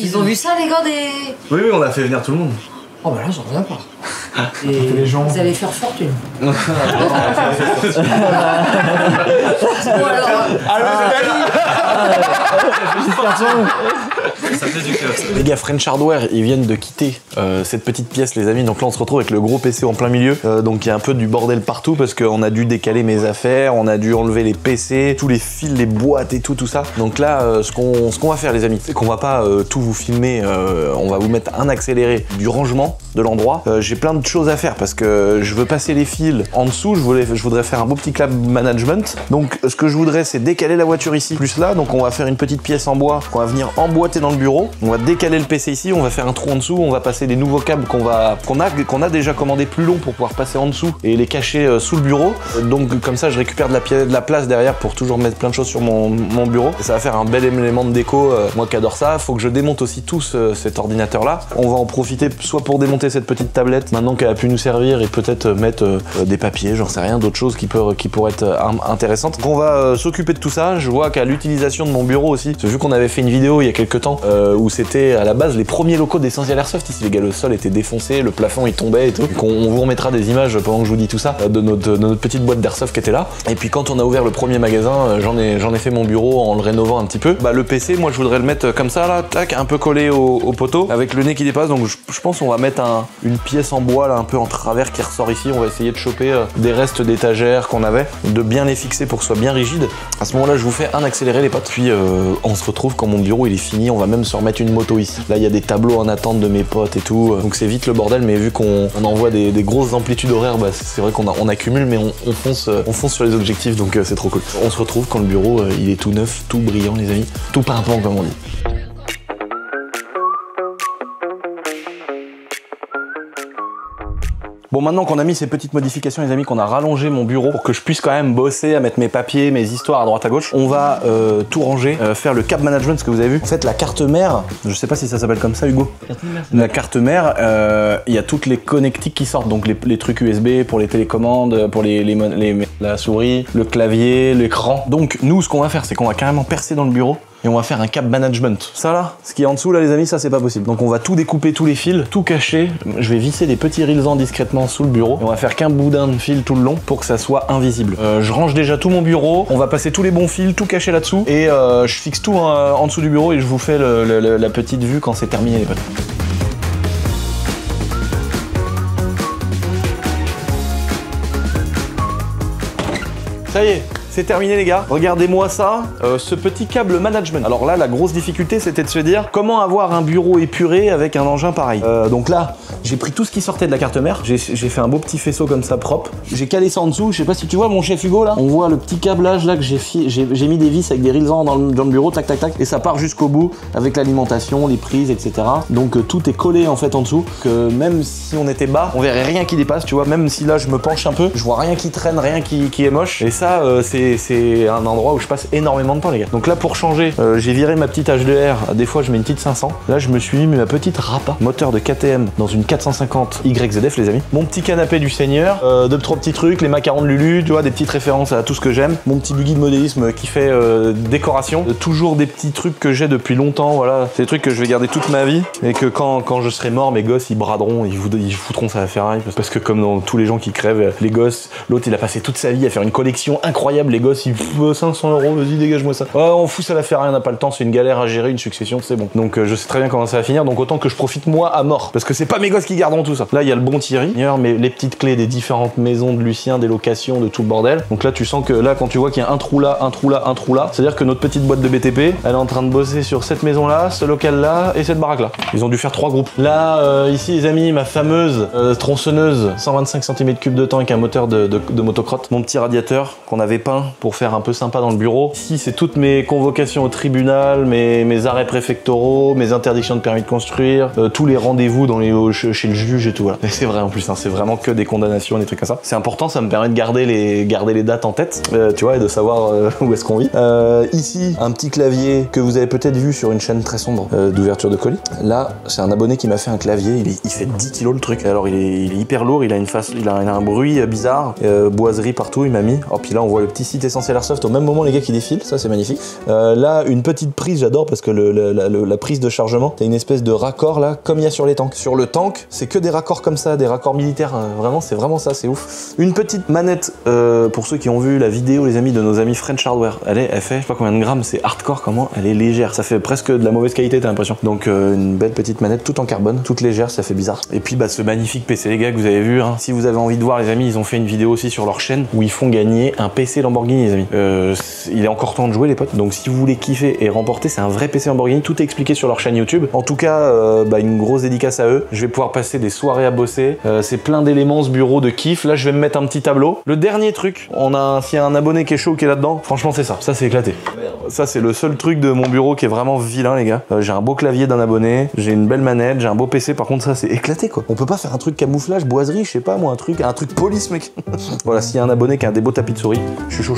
Ils ont vu ça, les gars, des. Oui, on a fait venir tout le monde. Oh bah là, j'en reviens pas. Et les gens. vous allez faire fortune. Bon, alors. Ça fait du cœur. Les gars, French Hardware, ils viennent de quitter cette petite pièce, les amis. Donc là, on se retrouve avec le gros PC en plein milieu. Donc il y a un peu du bordel partout parce qu'on a dû décaler mes affaires, on a dû enlever les PC, tous les fils, les boîtes et tout ça. Donc là, ce qu'on va faire, les amis, c'est qu'on va pas tout vous filmer. On va vous mettre un accéléré du rangement de l'endroit. J'ai plein de choses à faire parce que je veux passer les fils en dessous. Je voudrais faire un beau petit club management. Donc ce que je voudrais, c'est décaler la voiture ici, plus là. Donc on va faire une petite pièce en bois qu'on va venir emboîter dans le bureau. On va décaler le PC ici, on va faire un trou en dessous, on va passer des nouveaux câbles qu'on a déjà commandé plus longs pour pouvoir passer en dessous et les cacher sous le bureau. Donc comme ça, je récupère de la place derrière pour toujours mettre plein de choses sur mon bureau. Et ça va faire un bel élément de déco. Moi qui adore ça, faut que je démonte aussi tout cet ordinateur là. On va en profiter soit pour démonter cette petite tablette maintenant qu'elle a pu nous servir et peut-être mettre des papiers, j'en sais rien, d'autres choses qui pourraient être intéressantes. Donc on va s'occuper de tout ça. Je vois qu'à l'utilisation de mon bureau aussi, parce que vu qu'on avait fait une vidéo il y a quelques temps où c'était à la base les premiers locaux d'Essential Airsoft ici, les gars, le sol était défoncé, le plafond il tombait et tout. Donc on vous remettra des images pendant que je vous dis tout ça de notre petite boîte d'airsoft qui était là. Et puis quand on a ouvert le premier magasin, j'en ai fait mon bureau en le rénovant un petit peu. Bah le PC, moi je voudrais le mettre comme ça là, tac, un peu collé au poteau avec le nez qui dépasse. Donc je pense qu'on va mettre une pièce en bois là un peu en travers qui ressort ici. On va essayer de choper des restes d'étagères qu'on avait, de bien les fixer pour que ce soit bien rigide. À ce moment là je vous fais un accéléré les potes. Puis on se retrouve quand mon bureau il est fini. On va même se remettre une moto ici. Là il y a des tableaux en attente de mes potes et tout. Donc c'est vite le bordel, mais vu qu'on envoie des grosses amplitudes horaires, bah, c'est vrai qu'on accumule, mais on fonce sur les objectifs, donc c'est trop cool. On se retrouve quand le bureau il est tout neuf, tout brillant les amis, tout pimpant comme on dit. Bon, maintenant qu'on a mis ces petites modifications, les amis, qu'on a rallongé mon bureau pour que je puisse quand même bosser, à mettre mes papiers, mes histoires à droite à gauche, on va tout ranger, faire le cap management, ce que vous avez vu. En fait, la carte mère, je sais pas si ça s'appelle comme ça, Hugo. La carte mère, il y a toutes les connectiques qui sortent, donc les trucs USB pour les télécommandes, pour la souris, le clavier, l'écran. Donc nous, ce qu'on va faire, c'est qu'on va carrément percer dans le bureau. Et on va faire un cap management. Ça là, ce qui est en dessous là les amis, ça c'est pas possible. Donc on va tout découper, tous les fils, tout cacher. Je vais visser des petits rilsans discrètement sous le bureau. Et on va faire qu'un boudin de fil tout le long pour que ça soit invisible. Je range déjà tout mon bureau. On va passer tous les bons fils, tout cacher là-dessous. Et je fixe tout en dessous du bureau et je vous fais la petite vue quand c'est terminé les potes. Ça y est, c'est terminé les gars. Regardez-moi ça, ce petit câble management. Alors là, la grosse difficulté, c'était de se dire comment avoir un bureau épuré avec un engin pareil. Donc là, j'ai pris tout ce qui sortait de la carte mère. J'ai fait un beau petit faisceau comme ça propre. J'ai calé ça en dessous. Je sais pas si tu vois mon chef Hugo là. On voit le petit câblage là que j'ai mis des vis avec des rilsans dans le bureau, tac tac tac. Et ça part jusqu'au bout avec l'alimentation, les prises, etc. Donc tout est collé en fait en dessous. Que même si on était bas, on verrait rien qui dépasse. Tu vois, même si là je me penche un peu, je vois rien qui traîne, rien qui est moche. Et ça, c'est un endroit où je passe énormément de temps les gars. Donc là pour changer, j'ai viré ma petite HDR, des fois je mets une petite 500. Là je me suis mis ma petite Rappa, moteur de KTM dans une 450 YZF les amis. Mon petit canapé du Seigneur, deux trois petits trucs, les macarons de Lulu, tu vois, des petites références à tout ce que j'aime. Mon petit buggy de modélisme qui fait décoration. Toujours des petits trucs que j'ai depuis longtemps, voilà. C'est des trucs que je vais garder toute ma vie et que quand je serai mort, mes gosses ils braderont, ils foutront ça à la ferraille parce que comme dans tous les gens qui crèvent, les gosses, l'autre il a passé toute sa vie à faire une collection incroyable les gosses, ils 500 €, vas-y, dégage-moi ça. Oh, on fout, ça la fait rien, on n'a pas le temps, c'est une galère à gérer, une succession, c'est bon. Donc je sais très bien comment ça va finir, donc autant que je profite moi à mort. Parce que c'est pas mes gosses qui garderont tout ça. Là, il y a le bon Thierry, mais les petites clés des différentes maisons de Lucien, des locations, de tout le bordel. Donc là, tu sens que là, quand tu vois qu'il y a un trou là, un trou là, un trou là, c'est-à-dire que notre petite boîte de BTP, elle est en train de bosser sur cette maison-là, ce local-là et cette baraque-là. Ils ont dû faire 3 groupes. Là, ici, les amis, ma fameuse tronçonneuse, 125 cm3 de temps avec un moteur de motocrotte. Mon petit radiateur qu'on avait peint pour faire un peu sympa dans le bureau. Ici, c'est toutes mes convocations au tribunal, mes arrêts préfectoraux, mes interdictions de permis de construire, tous les rendez-vous chez le juge et tout. Voilà. Et c'est vrai en plus, hein, c'est vraiment que des condamnations, des trucs comme ça. C'est important, ça me permet de garder les dates en tête, tu vois, et de savoir où est-ce qu'on vit. Ici, un petit clavier que vous avez peut-être vu sur une chaîne très sombre d'ouverture de colis. Là, c'est un abonné qui m'a fait un clavier, il fait 10 kg le truc. Alors il est hyper lourd, il a un bruit bizarre, boiserie partout, il m'a mis. Oh, puis là, on voit le petit site Essentiel Airsoft au même moment, les gars, qui défilent, ça c'est magnifique. Là, une petite prise, j'adore parce que la prise de chargement, t'as une espèce de raccord là, comme il y a sur les tanks. Sur le tank, c'est que des raccords comme ça, des raccords militaires, vraiment, c'est vraiment ça, c'est ouf. Une petite manette, pour ceux qui ont vu la vidéo, les amis, de nos amis French Hardware. Elle fait, je sais pas combien de grammes, c'est hardcore comment, elle est légère, ça fait presque de la mauvaise qualité, t'as l'impression. Donc une belle petite manette, toute en carbone, toute légère, ça fait bizarre. Et puis ce magnifique PC, les gars, que vous avez vu, hein, si vous avez envie de voir, les amis, ils ont fait une vidéo aussi sur leur chaîne où ils font gagner un PC Lamborghini, les amis. Il est encore temps de jouer, les potes. Donc si vous voulez kiffer et remporter, c'est un vrai PC Lamborghini, tout est expliqué sur leur chaîne YouTube. En tout cas, une grosse dédicace à eux. Je vais pouvoir passer des soirées à bosser. C'est plein d'éléments, ce bureau de kiff. Là, je vais me mettre un petit tableau. Le dernier truc, s'il y a un abonné qui est chaud, qui est là-dedans, franchement, c'est ça. Ça, c'est éclaté. Ça, c'est le seul truc de mon bureau qui est vraiment vilain, les gars. J'ai un beau clavier d'un abonné, j'ai une belle manette, j'ai un beau PC. Par contre, ça, c'est éclaté, quoi. On peut pas faire un truc camouflage, boiserie, je sais pas, moi, un truc police, mec. Voilà, s'il y a un abonné qui a des beaux tapis de souris, je suis chaud.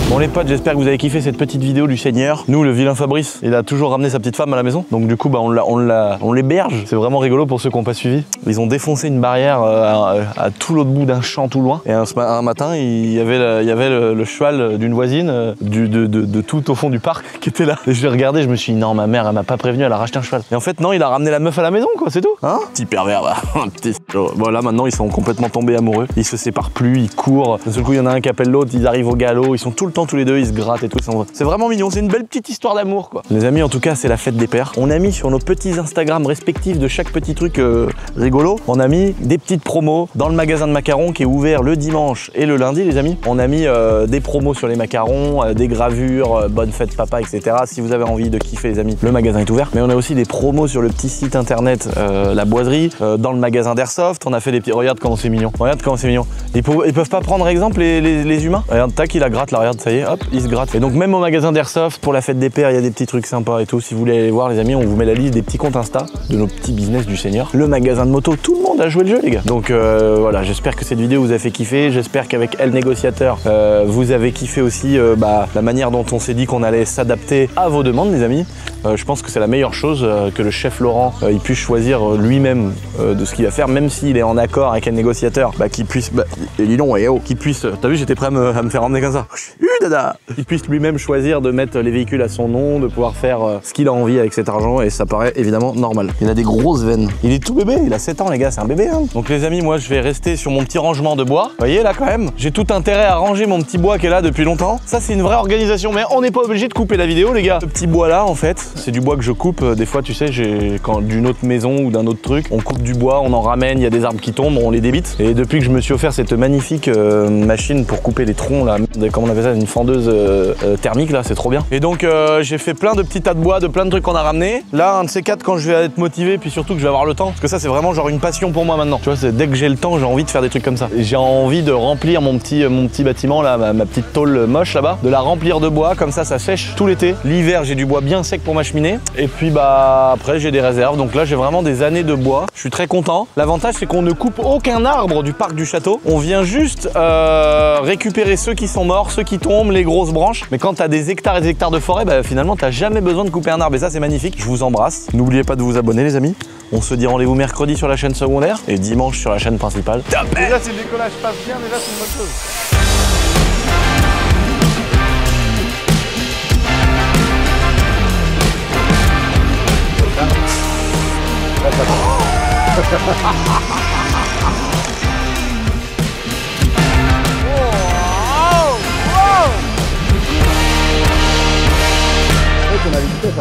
Bon les potes, j'espère que vous avez kiffé cette petite vidéo du Seigneur. Nous, le vilain Fabrice, il a toujours ramené sa petite femme à la maison. Donc du coup, on l'héberge. C'est vraiment rigolo pour ceux qui n'ont pas suivi. Ils ont défoncé une barrière à tout l'autre bout d'un champ tout loin. Et un matin, il y avait le cheval d'une voisine de tout au fond du parc qui était là. Et je l'ai regardé, je me suis dit non, ma mère, elle m'a pas prévenu, elle a racheté un cheval. Et en fait, non, il a ramené la meuf à la maison, quoi, c'est tout. Hein? Petit pervers, là. Petit... Voilà, maintenant, ils sont complètement tombés amoureux. Ils se séparent plus, ils courent. D'un seul coup, il y en a un qui appelle l'autre, ils arrivent au galop, ils sont tout le temps tous les deux, ils se grattent et tout. C'est vraiment mignon, c'est une belle petite histoire d'amour, quoi. Les amis, en tout cas, c'est la fête des pères. On a mis sur nos petits Instagram respectifs de chaque petit truc rigolo, on a mis des petites promos dans le magasin de macarons qui est ouvert le dimanche et le lundi, les amis. On a mis des promos sur les macarons, des gravures, bonne fête papa, etc. Si vous avez envie de kiffer, les amis, le magasin est ouvert. Mais on a aussi des promos sur le petit site internet La Boiserie, dans le magasin d'Airsoft. On a fait des petits... Regarde comment c'est mignon. Regarde comment c'est mignon. Ils peuvent pas prendre exemple les humains. Regarde, tac, il la gratte là, regarde, ça y est, hop, il se gratte. Et donc même au magasin d'Airsoft, pour la fête des pères, il y a des petits trucs sympas et tout. Si vous voulez aller voir, les amis, on vous met la liste des petits comptes Insta de nos petits business du Seigneur. Le magasin de moto, tout le monde a joué le jeu, les gars. Donc voilà, j'espère que cette vidéo vous a fait kiffer. J'espère qu'avec El Négociateur, vous avez kiffé aussi la manière dont on s'est dit qu'on allait s'adapter à vos demandes, les amis. Je pense que c'est la meilleure chose que le chef Laurent il puisse choisir lui-même de ce qu'il va faire, même s'il est en accord avec un négociateur, qu'il puisse, et dis donc, qu'il puisse, t'as vu, j'étais prêt à me faire emmener comme ça, dada, qu'il puisse lui-même choisir de mettre les véhicules à son nom, de pouvoir faire ce qu'il a envie avec cet argent, et ça paraît évidemment normal. Il a des grosses veines, il est tout bébé, il a 7 ans les gars, c'est un bébé, hein. Donc les amis, moi je vais rester sur mon petit rangement de bois, vous voyez là quand même, j'ai tout intérêt à ranger mon petit bois qui est là depuis longtemps. Ça c'est une vraie organisation, mais on n'est pas obligé de couper la vidéo les gars. Ce petit bois là en fait, c'est du bois que je coupe, des fois tu sais, quand d'une autre maison ou d'un autre truc, on coupe du bois, on en ramène, il y a des arbres qui tombent, on les débite. Et depuis que je me suis offert cette magnifique machine pour couper les troncs là, comment on appelle ça, une fendeuse thermique là, c'est trop bien. Et donc j'ai fait plein de petits tas de bois, de plein de trucs qu'on a ramenés. Là, un de ces quatre, quand je vais être motivé, puis surtout que je vais avoir le temps, parce que ça c'est vraiment genre une passion pour moi maintenant. Tu vois, dès que j'ai le temps, j'ai envie de faire des trucs comme ça. J'ai envie de remplir mon petit bâtiment là, ma petite tôle moche là-bas, de la remplir de bois, comme ça sèche tout l'été. L'hiver, j'ai du bois bien sec pour ma cheminée. Et puis après j'ai des réserves, donc là j'ai vraiment des années de bois. Je suis très content. L'avantage c'est qu'on ne coupe aucun arbre du parc du château. On vient juste récupérer ceux qui sont morts, ceux qui tombent, les grosses branches. Mais quand t'as des hectares et des hectares de forêt, finalement t'as jamais besoin de couper un arbre et ça c'est magnifique. Je vous embrasse. N'oubliez pas de vous abonner les amis. On se dit rendez-vous mercredi sur la chaîne secondaire et dimanche sur la chaîne principale. Déjà si le décollage passe bien, déjà c'est une bonne chose.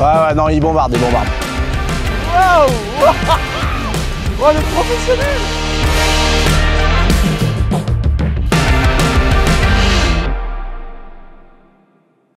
Ouais, non, il bombarde, il bombarde. Waouh. Oh, le professionnel.